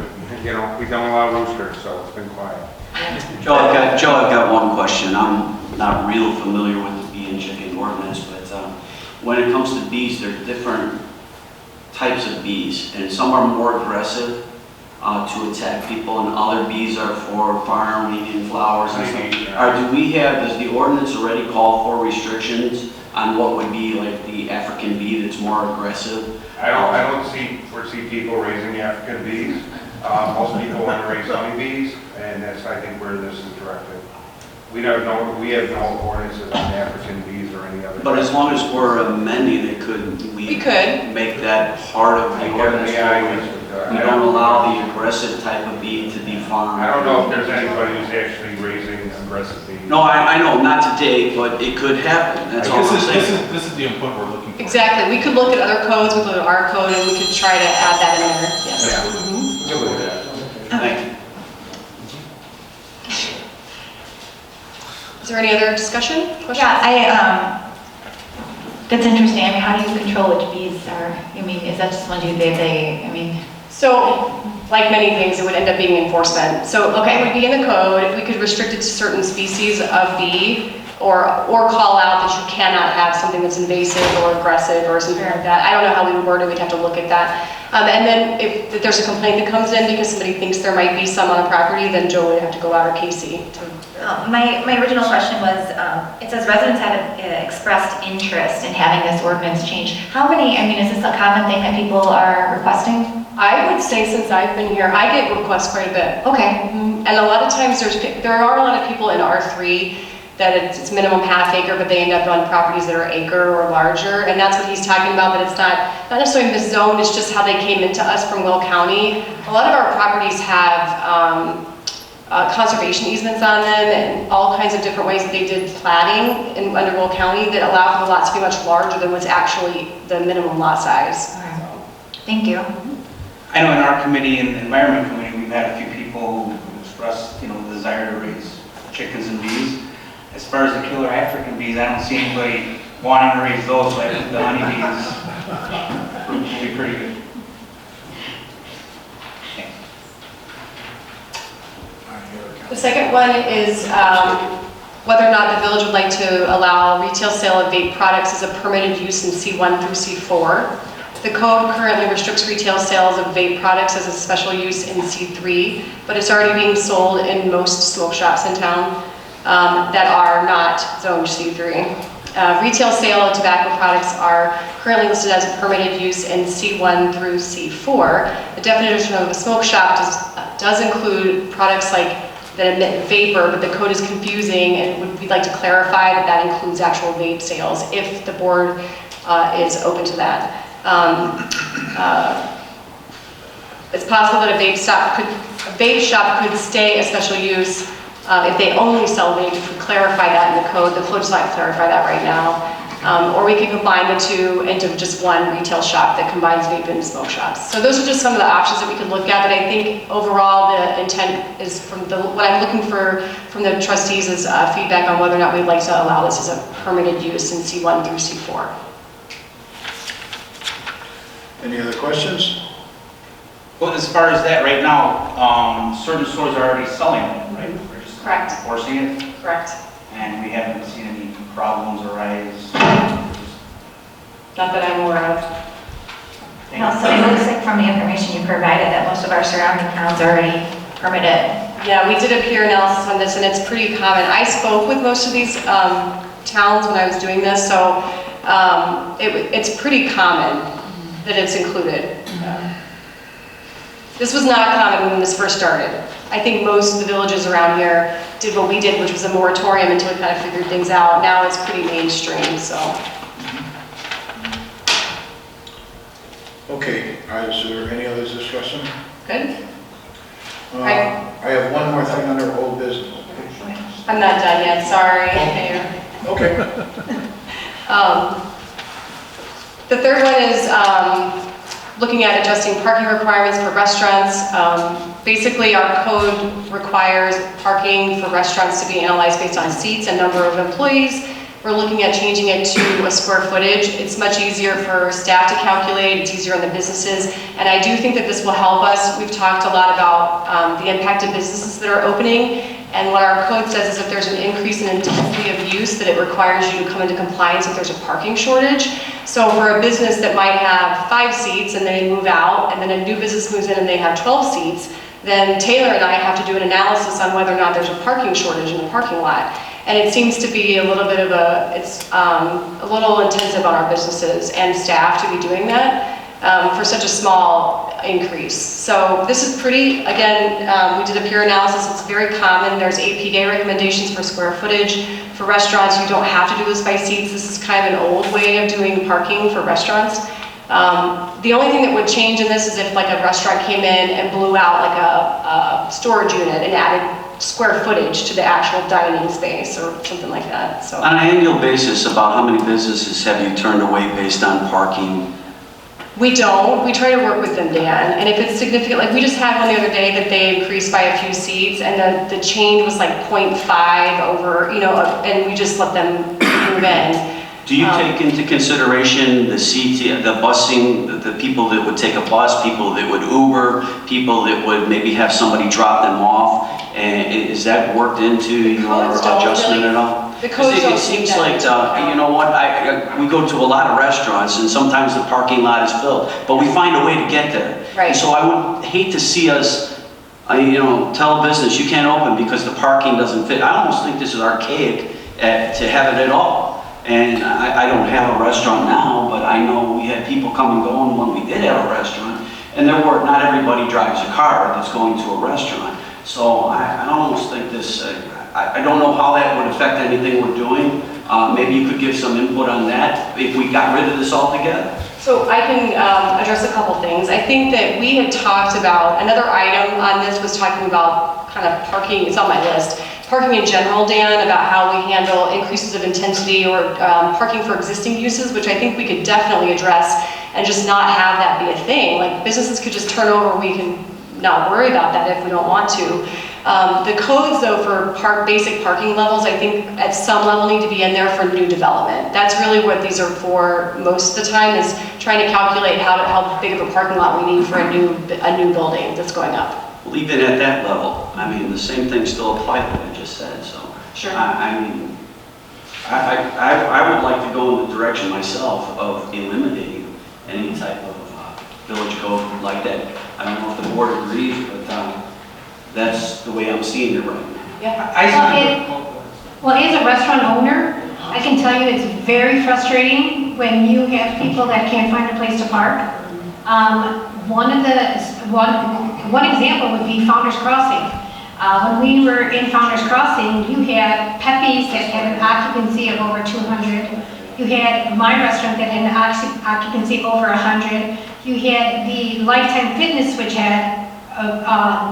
we don't allow roosters, so it's been quiet. Joe, I've got one question. I'm not real familiar with the bee and chicken ordinance, but when it comes to bees, there are different types of bees, and some are more aggressive to attack people, and other bees are for farming and flowers and stuff. Does the ordinance already call for restrictions on what would be like the African bee that's more aggressive? I don't foresee people raising African bees. Most people want to raise honeybees, and that's, I think, where this is directed. We have no ordinances on African bees or any other. But as long as we're amending it, we could make that part of the ordinance? We don't allow the aggressive type of bee to be farmed. I don't know if there's anybody who's actually raising aggressive bees. No, I know, not today, but it could happen, that's all I'm saying. This is the input we're looking for. Exactly, we could look at other codes, we could look at our code, and we could try to add that in there, yes. Yeah. Good look at that. Thank you. Is there any other discussion, questions? Yeah, that's interesting. I mean, how do you control which bees are, I mean, is that just one do they, I mean? So, like many things, it would end up being enforcement. So, it would be in the code, we could restrict it to certain species of bee, or call out that you cannot have something that's invasive or aggressive or something like that. I don't know how we would word it, we'd have to look at that. And then if there's a complaint that comes in because somebody thinks there might be some on a property, then Joe would have to go out, or Casey. My original question was, it says residents have expressed interest in having this ordinance changed. How many, I mean, is this a common thing that people are requesting? I would say since I've been here, I get requests quite a bit. Okay. And a lot of times there are a lot of people in R3 that it's minimum half acre, but they end up on properties that are acre or larger, and that's what he's talking about, that it's not necessarily miszoned, it's just how they came into us from Will County. A lot of our properties have conservation easements on them and all kinds of different ways that they did platting under Will County that allow for the lots to be much larger than what's actually the minimum lot size. Thank you. I know in our committee, in the environment committee, we've had a few people who expressed, the desire to raise chickens and bees. As far as the killer African bees, I don't see anybody wanting to raise those, but I think the honeybees will be pretty good. The second one is whether or not the village would like to allow retail sale of vape products as a permitted use in C1 through C4. The code currently restricts retail sales of vape products as a special use in C3, but it's already being sold in most smoke shops in town that are not zoned C3. Retail sale of tobacco products are currently listed as a permitted use in C1 through C4. The definition of a smoke shop does include products like that emit vapor, but the code is confusing, and we'd like to clarify that that includes actual vape sales if the board is open to that. It's possible that a vape shop could stay a special use if they only sell vape. If we clarify that in the code does not clarify that right now. Or we could combine the two into just one retail shop that combines vape and smoke shops. So those are just some of the options that we could look at, but I think overall the intent is what I'm looking for from the trustees is feedback on whether or not we'd like to allow this as a permitted use in C1 through C4. Any other questions? Well, as far as that, right now, certain stores are already selling it, right? We're just Correct. forcing it, Correct. and we haven't seen any problems arise. Not that I'm aware of. No, so it looks like from the information you provided that most of our surrounding towns are already permitted. Yeah, we did a peer analysis on this, and it's pretty common. I spoke with most of these towns when I was doing this, so it's pretty common that it's included. This was not common when this first started. I think most of the villages around here did what we did, which was a moratorium until we kind of figured things out. Now it's pretty mainstream, so. Okay, is there any other discussion? Good. I have one more thing under old business. I'm not done yet, sorry, Mayor. Okay. The third one is looking at adjusting parking requirements for restaurants. Basically, our code requires parking for restaurants to be analyzed based on seats and number of employees. We're looking at changing it to a square footage. It's much easier for staff to calculate, it's easier on the businesses, and I do think that this will help us. We've talked a lot about the impact of businesses that are opening, and what our code says is if there's an increase in intensity of use, that it requires you to come into compliance if there's a parking shortage. So for a business that might have 5 seats and they move out, and then a new business moves in and they have 12 seats, then Taylor and I have to do an analysis on whether or not there's a parking shortage in the parking lot. And it seems to be a little bit of a little intensive on our businesses and staff to be doing that. for such a small increase. So this is pretty, again, we did a peer analysis, it's very common. There's APA recommendations for square footage. For restaurants, you don't have to do this by seats. This is kind of an old way of doing parking for restaurants. The only thing that would change in this is if like a restaurant came in and blew out like a storage unit and added square footage to the actual dining space or something like that, so. On an annual basis, about how many businesses have you turned away based on parking? We don't. We try to work with them, Dan. And if it's significant, like we just had one the other day that they increased by a few seats and the change was like 0.5 over, you know, and we just let them move in. Do you take into consideration the seats, the busing, the people that would take a bus, people that would Uber, people that would maybe have somebody drop them off? And is that worked into your adjustment at all? It seems like, you know what, we go to a lot of restaurants and sometimes the parking lot is filled, but we find a way to get there. Right. And so I would hate to see us, you know, tell a business you can't open because the parking doesn't fit. I almost think this is archaic to have it at all. And I don't have a restaurant now, but I know we had people come and go, and when we did have a restaurant, and not everybody drives a car that's going to a restaurant. So I almost think this, I don't know how that would affect anything we're doing. Maybe you could give some input on that if we got rid of this altogether. So I can address a couple things. I think that we had talked about, another item on this was talking about kind of parking, it's on my list, parking in general, Dan, about how we handle increases of intensity or parking for existing uses, which I think we could definitely address and just not have that be a thing. Like businesses could just turn over, we can not worry about that if we don't want to. The codes though for basic parking levels, I think at some level need to be in there for new development. That's really what these are for most of the time, is trying to calculate how big of a parking lot we need for a new building that's going up. Well, even at that level, I mean, the same thing still applies that I just said, so. Sure. I mean, I would like to go in the direction myself of eliminating any type of village code like that. I don't know if the board agrees, but that's the way I'm seeing it right now. Yeah. Well, as a restaurant owner, I can tell you it's very frustrating when you have people that can't find a place to park. One example would be Founders Crossing. When we were in Founders Crossing, you had Pepe's that had an occupancy of over 200. You had my restaurant that had an occupancy over 100. You had the Lifetime Fitness, which had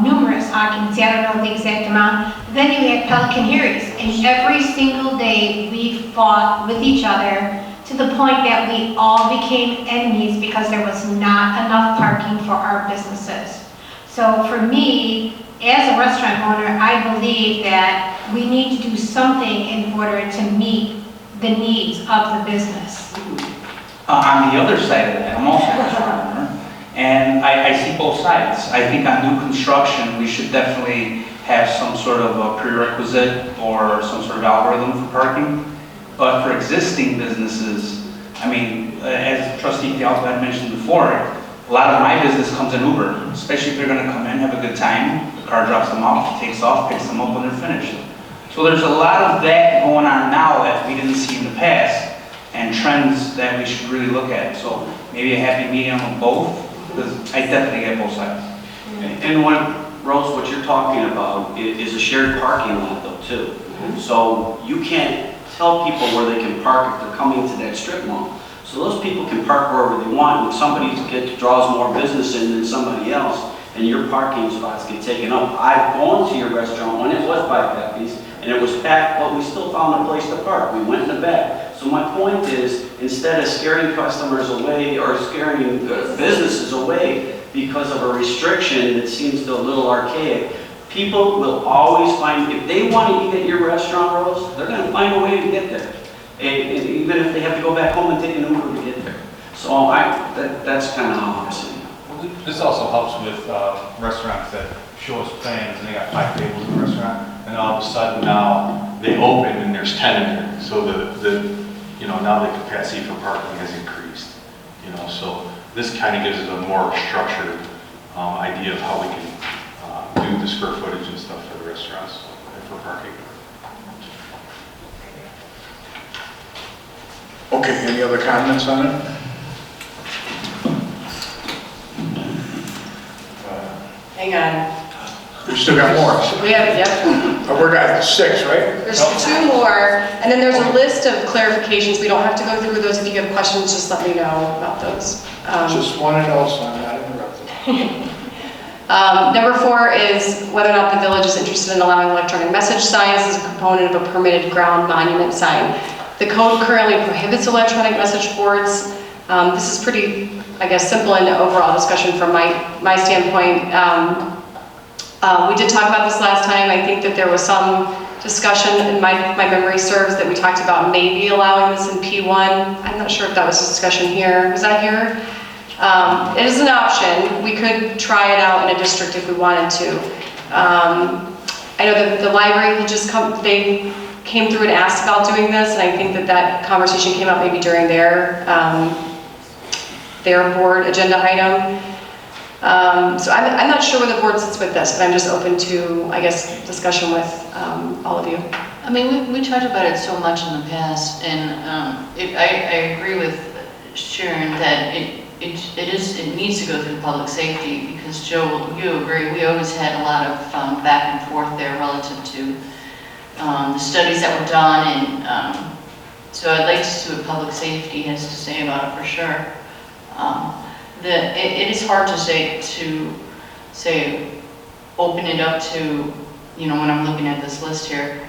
numerous occupancy, I don't know the exact amount. Then you had Pelican Harry's, and every single day we fought with each other to the point that we all became enemies because there was not enough parking for our businesses. So for me, as a restaurant owner, I believe that we need to do something in order to meet the needs of the business. On the other side of that, I'm also a restaurant owner, and I see both sides. I think on new construction, we should definitely have some sort of a prerequisite or some sort of algorithm for parking. But for existing businesses, I mean, as Trustee Galvin had mentioned before, a lot of my business comes in Uber, especially if they're going to come in, have a good time, the car drops them off, takes off, picks them up when they're finished. So there's a lot of that going on now that we didn't see in the past, and trends that we should really look at. So maybe a happy medium of both, because I definitely get both sides. And Rose, what you're talking about is a shared parking lot though too. So you can't tell people where they can park if they're coming to that strip mall. So those people can park wherever they want. When somebody draws more business in than somebody else, and your parking spots get taken up. I've gone to your restaurant when it was by Pepe's, and it was packed, but we still found a place to park. We went in the back. So my point is, instead of scaring customers away or scaring businesses away because of a restriction that seems a little archaic, people will always find, if they want to eat at your restaurant, Rose, they're going to find a way to get there. And even if they have to go back home and take an Uber to get there. So that's kind of how I'm seeing it. This also helps with restaurants that show us plans and they got 5 tables in the restaurant, and all of a sudden now they open and there's 10 in there. So now the capacity for parking has increased. So this kind of gives us a more structured idea of how we can do the square footage and stuff for the restaurants and for parking. Okay, any other comments on it? Hang on. We still got more. We have, yep. We're at 6, right? There's 2 more, and then there's a list of clarifications. We don't have to go through those. If you have questions, just let me know about those. Just want to know so I'm not interrupted. Number 4 is whether or not the village is interested in allowing electronic message signs as a component of a permitted ground monument sign. The code currently prohibits electronic message boards. This is pretty, I guess, simple in the overall discussion from my standpoint. We did talk about this last time. I think that there was some discussion, and my memory serves, that we talked about maybe allowing this in P1. I'm not sure if that was a discussion here. Was that here? It is an option. We could try it out in a district if we wanted to. I know that the library had just they came through and asked about doing this, and I think that conversation came up maybe during their board agenda item. So I'm not sure where the board sits with this, but I'm just open to, I guess, discussion with all of you. I mean, we talked about it so much in the past, and I agree with Sharon that it needs to go through public safety, because Joe, you agree, we always had a lot of back and forth there relative to the studies that were done, and so I'd like to see what public safety has to say about it for sure. It is hard to say open it up to, when I'm looking at this list here.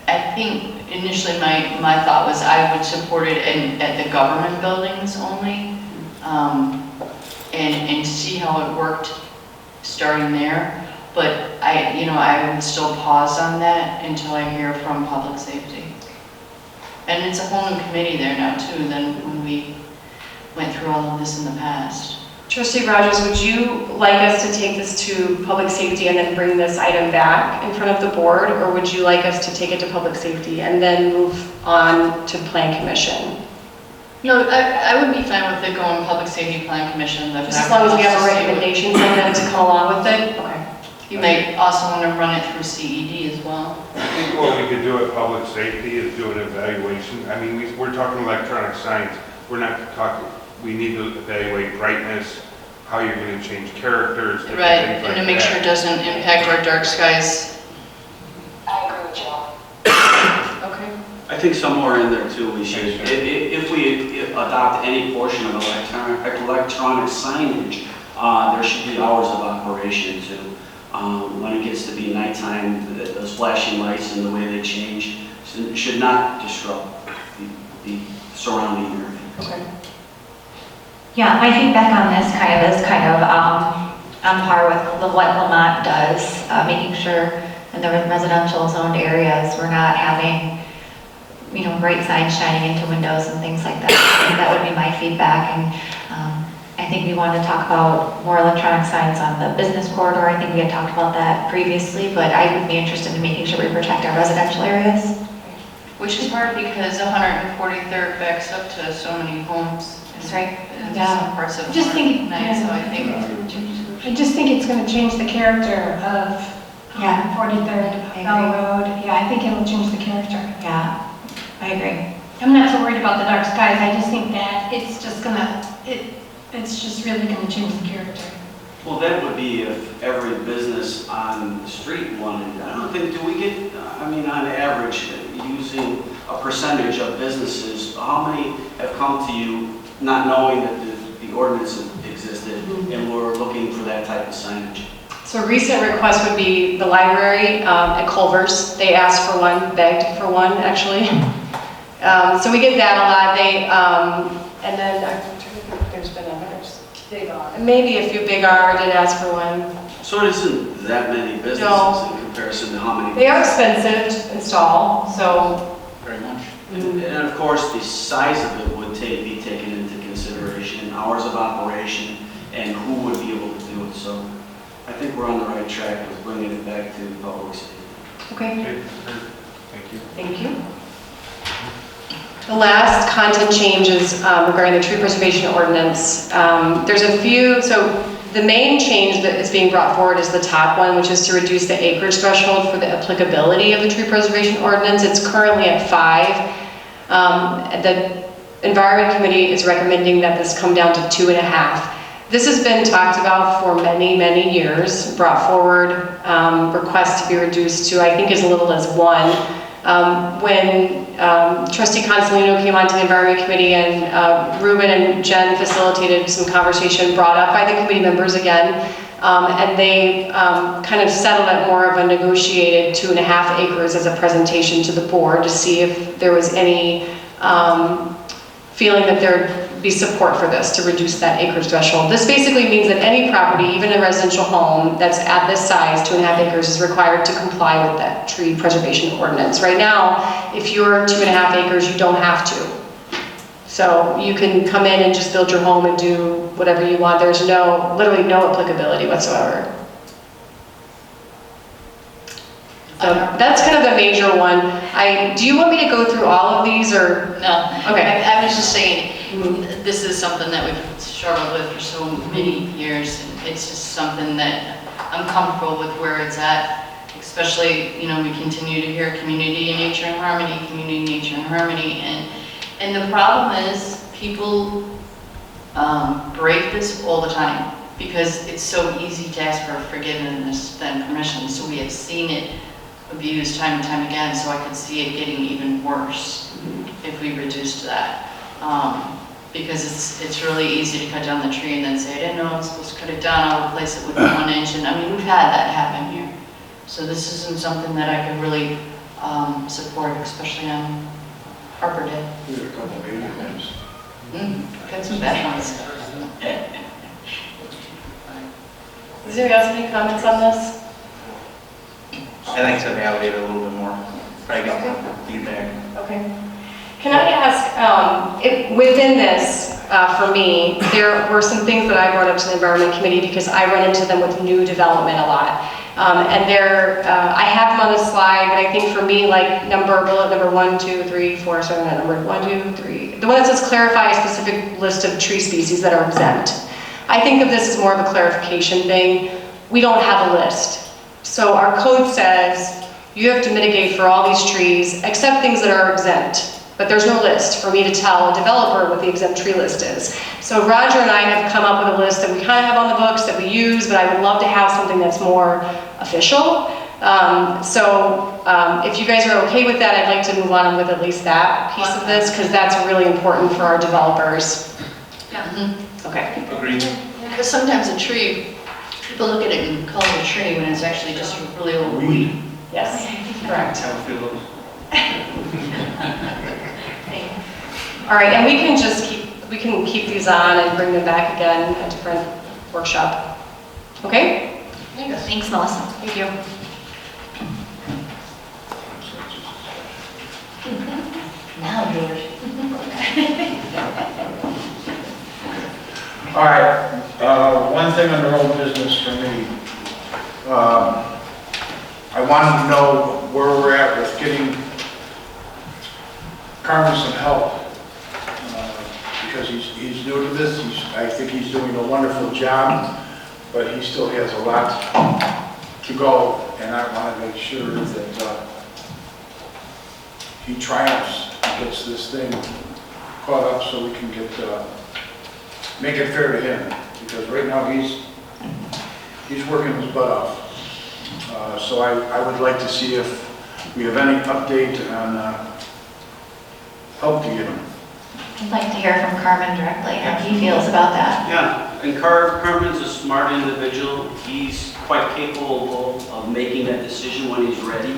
I think initially my thought was I would support it at the government buildings only, and see how it worked starting there. But I would still pause on that until I hear from public safety. And it's a whole new committee there now too than when we went through all of this in the past. Trustee Rogers, would you like us to take this to public safety and then bring this item back in front of the board, or would you like us to take it to public safety and then move on to plan commission? No, I would be fine with it going public safety plan commission. Just as long as we have a recommendation from them to come along with it? Okay. You may also want to run it through CED as well. I think what we could do at public safety is do an evaluation. I mean, we're talking electronic signs. We're not talking, we need to evaluate brightness, how you're going to change characters, different Right, things like and to make sure it doesn't impact our dark skies. I agree with you. Okay. I think somewhere in there too, we should, if we adopt any portion of electronic signage, there should be hours of operation too. When it gets to be nighttime, those flashing lights and the way they change should not disrupt the surrounding area. Okay. Yeah, my feedback on this is on par with what Lamont does, making sure in the residential zoned areas we're not having, bright signs shining into windows and things like that. I think that would be my feedback, and I think we want to talk about more electronic signs on the business corridor. I think we had talked about that previously, but I would be interested in making sure we protect our residential areas. Which is hard because 143rd backs up to so many homes. That's right. Yeah. Some parts of Just thinking, so I think. I just think it's going to change the character of 43rd Bell Road. Yeah, I think it'll change the character. Yeah, I agree. I'm not so worried about the dark skies. I just think that it's just really gonna change the character. Well, that would be if every business on the street wanted, I don't think, do we get, on average, using a percentage of businesses, how many have come to you not knowing that the ordinance existed and were looking for that type of signage? So a recent request would be the library at Culver's. They asked for one, begged for one, actually. So we get that a lot. And then I'm trying to think if there's been others. Big R. Maybe a few Big R did ask for one. So it isn't that many businesses No. in comparison to how many. They are expensive to install, so. Very much. And of course, the size of it would be taken into consideration, hours of operation, and who would be able to do it. So I think we're on the right track with bringing it back to public safety. Okay. Thank you. Thank you. The last content change is regarding the tree preservation ordinance. There's a few, so the main change that is being brought forward is the top one, which is to reduce the acreage threshold for the applicability of the tree preservation ordinance. It's currently at 5. The Environment Committee is recommending that this come down to 2.5. This has been talked about for many, many years, brought forward, requests to be reduced to, I think, as little as 1. When Trustee Consolino came onto the Environment Committee and Ruben and Jen facilitated some conversation brought up by the committee members again, and they kind of settled at more of a negotiated 2.5 acres as a presentation to the board to see if there was any feeling that there'd be support for this to reduce that acreage threshold. This basically means that any property, even a residential home that's at this size, 2.5 acres, is required to comply with that tree preservation ordinance. Right now, if you're 2.5 acres, you don't have to. So you can come in and just build your home and do whatever you want. There's literally no applicability whatsoever. So that's kind of the major one. Do you want me to go through all of these or? No. Okay. I was just saying, this is something that we've struggled with for so many years, and it's just something that I'm comfortable with where it's at, especially, you know, we continue to hear community and nature and harmony, community, nature and harmony, and the problem is people break this all the time because it's so easy to ask for forgiveness than permission, so we have seen it abused time and time again, so I could see it getting even worse if we reduced that. Because it's really easy to cut down the tree and then say, I didn't know I was supposed to cut it down, I'll replace it with 1 inch, and I mean, we've had that happen here. So this isn't something that I could really support, especially on Arbor Day. We had a couple of meetings. Got some bad ones. Does anybody else have any comments on this? I think to validate it a little bit more, probably get more feedback. Okay. Can I ask, within this, for me, there were some things that I brought up to the Environment Committee because I run into them with new development a lot. And I have them on the slide, but I think for me, like bullet number 1, 2, 3, 4, sorry, not numbered, 1, 2, 3. The one that says clarify a specific list of tree species that are exempt. I think of this as more of a clarification thing. We don't have a list. So our code says you have to mitigate for all these trees except things that are exempt. But there's no list for me to tell a developer what the exempt tree list is. So Roger and I have come up with a list that we kind of have on the books that we use, but I would love to have something that's more official. If you guys are okay with that, I'd like to move on with at least that piece of this, because that's really important for our developers. Yeah. Okay. Agreed. Because sometimes a tree, people look at it and call it a tree when it's actually just a really old weed. Yes, correct. All right, and we can keep these on and bring them back again at a different workshop. Okay? Thanks, Melissa. Thank you. Now, George. All right, one thing under old business for me. I wanted to know where we're at with getting Carmen some help. Because he's new to this, I think he's doing a wonderful job, but he still has a lot to go, and I want to make sure that he triumphs and gets this thing caught up so we can make it fair to him, because right now he's working his butt off. So I would like to see if we have any update on help to get him. I'd like to hear from Carmen directly, how he feels about that. Yeah, and Carmen's a smart individual. He's quite capable of making that decision when he's ready.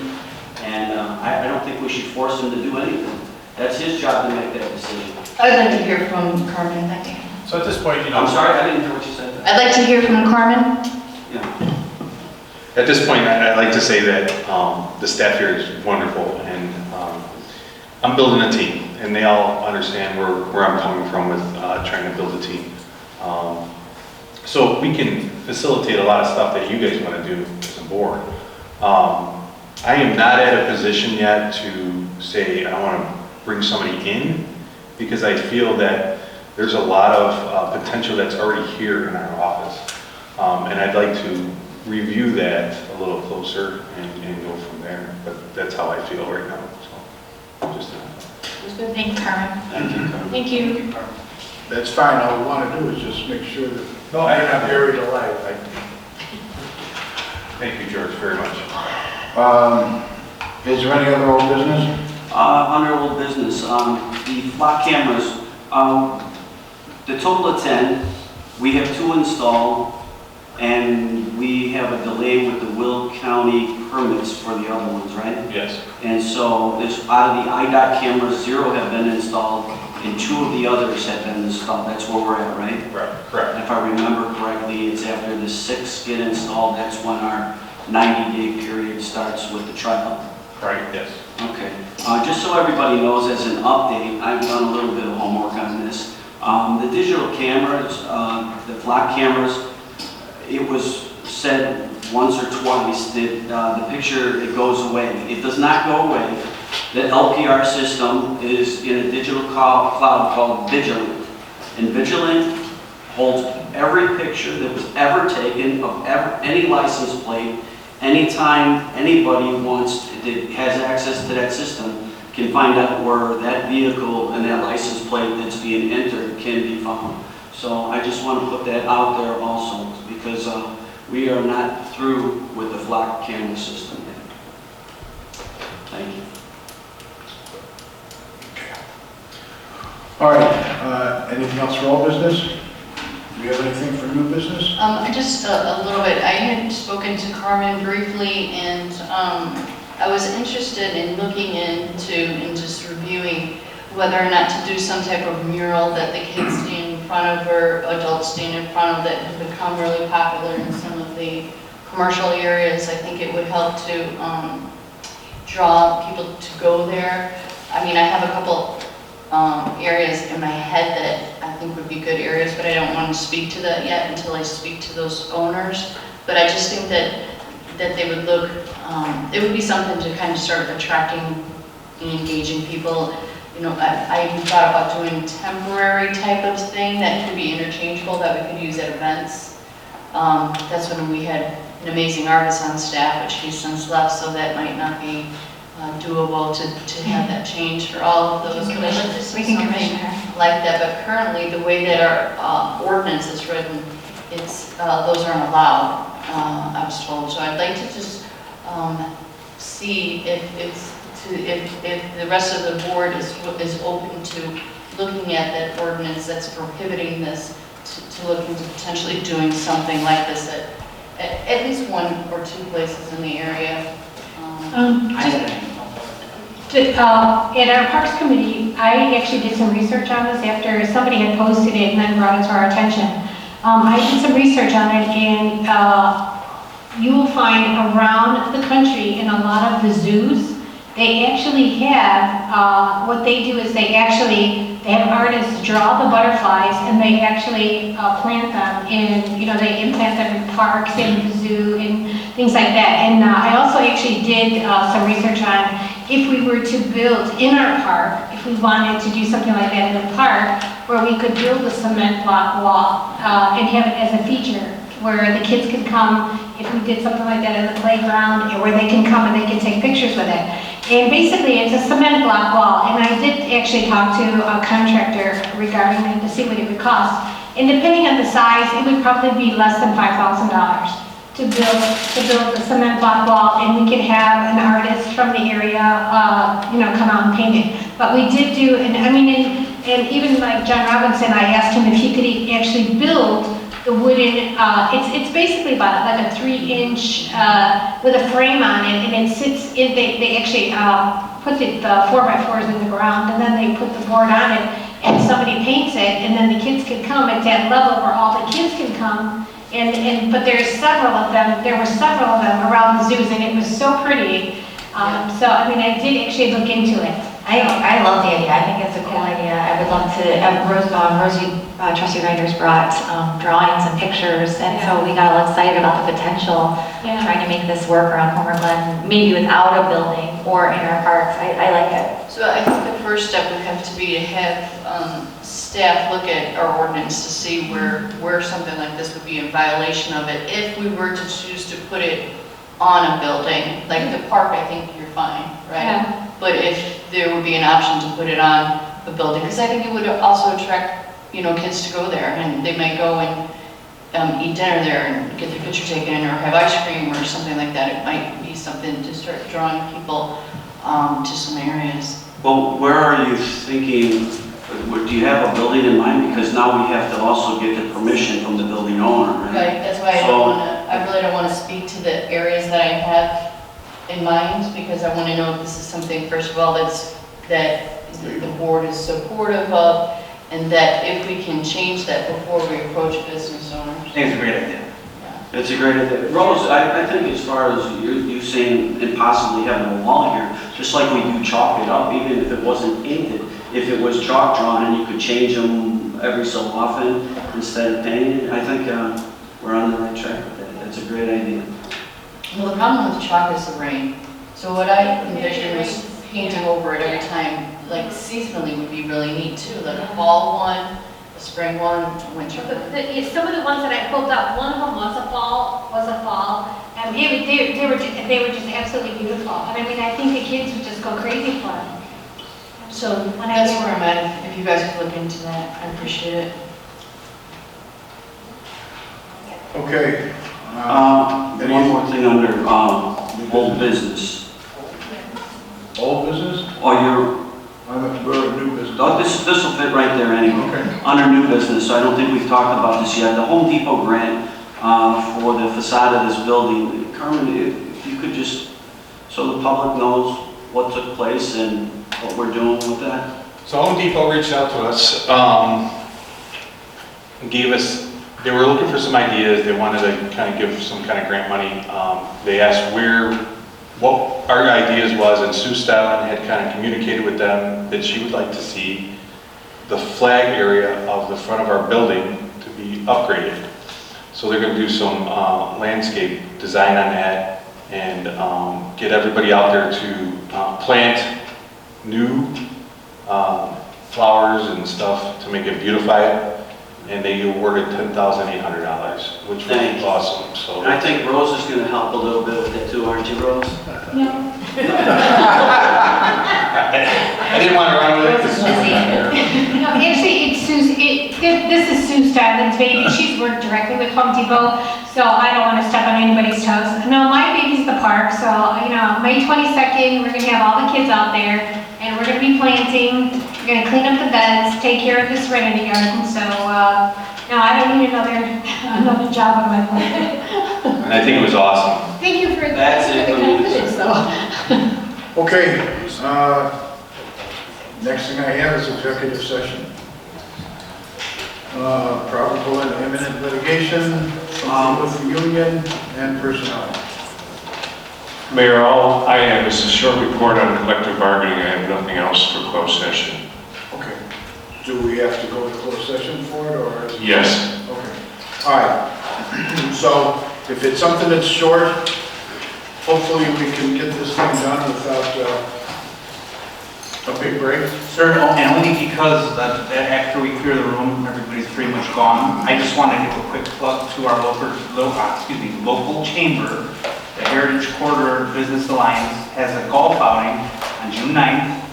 And I don't think we should force him to do anything. That's his job to make that decision. I'd like to hear from Carmen, thank you. So at this point, you know. I'm sorry, I didn't hear what you said. I'd like to hear from Carmen. Yeah. At this point, I'd like to say that the staff here is wonderful, and I'm building a team, and they all understand where I'm coming from with trying to build a team. So we can facilitate a lot of stuff that you guys want to do as a board. I am not at a position yet to say I want to bring somebody in, because I feel that there's a lot of potential that's already here in our office. And I'd like to review that a little closer and go from there. But that's how I feel right now. So just Thanks, Carmen. Thank you. Thank you. That's fine, all we want to do is just make sure that No, I'm not buried alive. Thank you, George, very much. Is there any other old business? Under old business, the flock cameras, the total of 10, we have 2 installed, and we have a delay with the Will County permits for the other ones, right? Yes. And so there's, out of the IDOT cameras, 0 have been installed, and 2 of the others have been installed. That's where we're at, right? Right, correct. If I remember correctly, it's after the 6 get installed, that's when our 90-day period starts with the trial. Right, yes. Okay. Just so everybody knows, as an update, I've done a little bit of homework on this. The digital cameras, the flock cameras, it was said once or twice that the picture, it goes away. It does not go away. The LPR system is in a digital cloud called Vigilant. And Vigilant holds every picture that was ever taken of any license plate. Anytime anybody that has access to that system can find out where that vehicle and that license plate that's being entered can be found. So I just want to put that out there also, because we are not through with the flock camera system yet. Thank you. All right, anything else for old business? Do we have anything for new business? Just a little bit. I had spoken to Carmen briefly, and I was interested in looking into and just reviewing whether or not to do some type of mural that the kids stand in front of or adults stand in front of that has become really popular in some of the commercial areas. I think it would help to draw people to go there. I mean, I have a couple areas in my head that I think would be good areas, but I don't want to speak to that yet until I speak to those owners. But I just think that they would look, it would be something to kind of start attracting and engaging people. You know, I even thought about doing temporary type of thing that could be interchangeable that we could use at events. That's when we had an amazing artist on staff, but she's since left, so that might not be doable to have that change for all of those. We can commission her. Like that, but currently the way that our ordinance is written, it's those aren't allowed. I was told, so I'd like to just see if the rest of the board is open to looking at that ordinance that's prohibiting this, to look into potentially doing something like this at least 1 or 2 places in the area. At our Parks Committee, I actually did some research on this after somebody had posted it and then brought it to our attention. I did some research on it, and you will find around the country in a lot of the zoos, they actually have, what they do is they have artists draw the butterflies, and they actually plant them in, they implant them in parks and the zoo and things like that. And I also actually did some research on if we were to build in our park, if we wanted to do something like that in the park, where we could build a cement block wall and have it as a feature, where the kids could come, if we did something like that in the playground, and where they can come and they can take pictures with it. And basically, it's a cement block wall, and I did actually talk to a contractor regarding it to see what it would cost. And depending on the size, it would probably be less than $5,000 to build the cement block wall, and we could have an artist from the area, come out and paint it. But we did do, and even like John Robinson, I asked him if he could actually build the wooden, it's basically about like a 3-inch with a frame on it, and it sits in, they actually put the 4x4s in the ground, and then they put the board on it, and somebody paints it, and then the kids can come at that level where all the kids can come. But there were several of them around the zoos, and it was so pretty. So I did actually look into it. I love the idea. I think it's a cool idea. I would love to, Rosie, Trustee Reinders brought drawings and pictures, and so we got all excited about the potential, trying to make this work around Homer Glen, maybe without a building or in our parks. I like it. So I think the first step would have to be to have staff look at our ordinance to see where something like this would be in violation of it. If we were to choose to put it on a building, like the park, I think you're fine, right? Yeah. But if there would be an option to put it on a building, because I think it would also attract, kids to go there, and they might go and eat dinner there and get their picture taken or have ice cream or something like that. It might be something to start drawing people to some areas. Well, where are you thinking, do you have a building in mind? Because now we have to also get the permission from the building owner, right? Right, that's why I really don't want to speak to the areas that I have in mind, because I want to know if this is something, first of all, that the board is supportive of, and that if we can change that before we approach business owners. I think it's a great idea. It's a great idea. Rose, I think as far as you saying and possibly having a wall here, just like we do chalk it up, even if it wasn't painted, if it was chalk drawn and you could change them every so often instead of painted, I think we're on the right track with that. That's a great idea. Well, the problem with chalk is the rain. So what I envisioned was painting over it every time, like seasonally would be really neat too, like a fall one, a spring one, a winter one. Some of the ones that I pulled up, one of them was a fall, and they were just absolutely beautiful. And I mean, I think the kids would just go crazy for them. So that's where I'm at. If you guys could look into that, I appreciate it. Okay. One more thing under old business. Old business? Or your we're a new business. Oh, this will fit right there anyway. Okay. Under new business, so I don't think we've talked about this yet. The Home Depot grant for the facade of this building. Carmen, if you could just, so the public knows what took place and what we're doing with that. So Home Depot reached out to us, gave us, they were looking for some ideas. They wanted to kind of give some kind of grant money. They asked what our ideas was, and Sue Stalin had kind of communicated with them that she would like to see the flag area of the front of our building to be upgraded. So they're going to do some landscape design on that and get everybody out there to plant new flowers and stuff to make it beautify it. And they awarded $10,800, which was awesome. So I think Rose is going to help a little bit with it too, aren't you, Rose? No. I didn't want to run with it. No, actually, this is Sue Stylin's baby. She's worked directly with Home Depot, so I don't want to step on anybody's toes. No, my baby's the park, so, May 22nd, we're going to have all the kids out there, and we're going to be planting, we're going to clean up the beds, take care of the serenity garden, so, no, I don't need another job on my plate. And I think it was awesome. Thank you for the That's it. confidence, though. Okay, next thing I have is executive session. Probable and imminent litigation with the union and personnel. Mayor, all I have is a short report on collective bargaining. I have nothing else for closed session. Okay. Do we have to go to closed session for it, or? Yes. Okay. All right. So if it's something that's short, hopefully we can get this thing done without a big break. Sir, and only because after we clear the room, everybody's pretty much gone. I just want to give a quick plug to our local chamber. The Heritage Corridor Business Alliance has a golf outing on June 9th.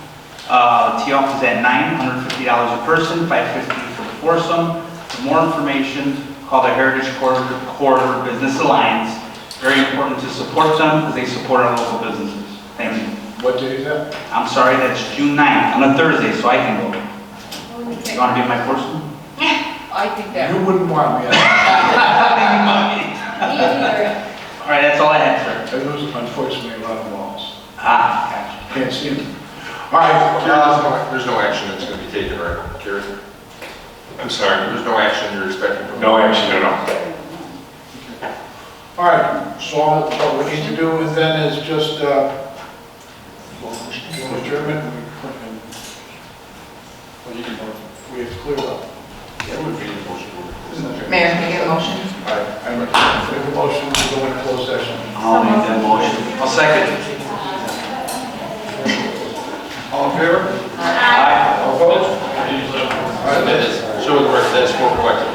Tee-off is at $950 a person, $550 for the foursome. For more information, call the Heritage Corridor Business Alliance. Very important to support them because they support our local businesses. Thank you. What day is that? I'm sorry, that's June 9th, on a Thursday, so I can go. You want to be my foursome? I think that. You wouldn't want me. All right, that's all I had, sir. I lose, unfortunately, a lot of balls. Gotcha. Can't see them. All right. There's no action that's going to be taken, right, Gary? I'm sorry. There's no action you're expecting from... No action at all. All right, so what we need to do is then is just adjournment. We have to clear up. Mayor, can I get a motion? All right, I make a motion to go into closed session. I'll make that motion. I'll second. All in favor? Aye. All opposed? All right, So that's 4 questions.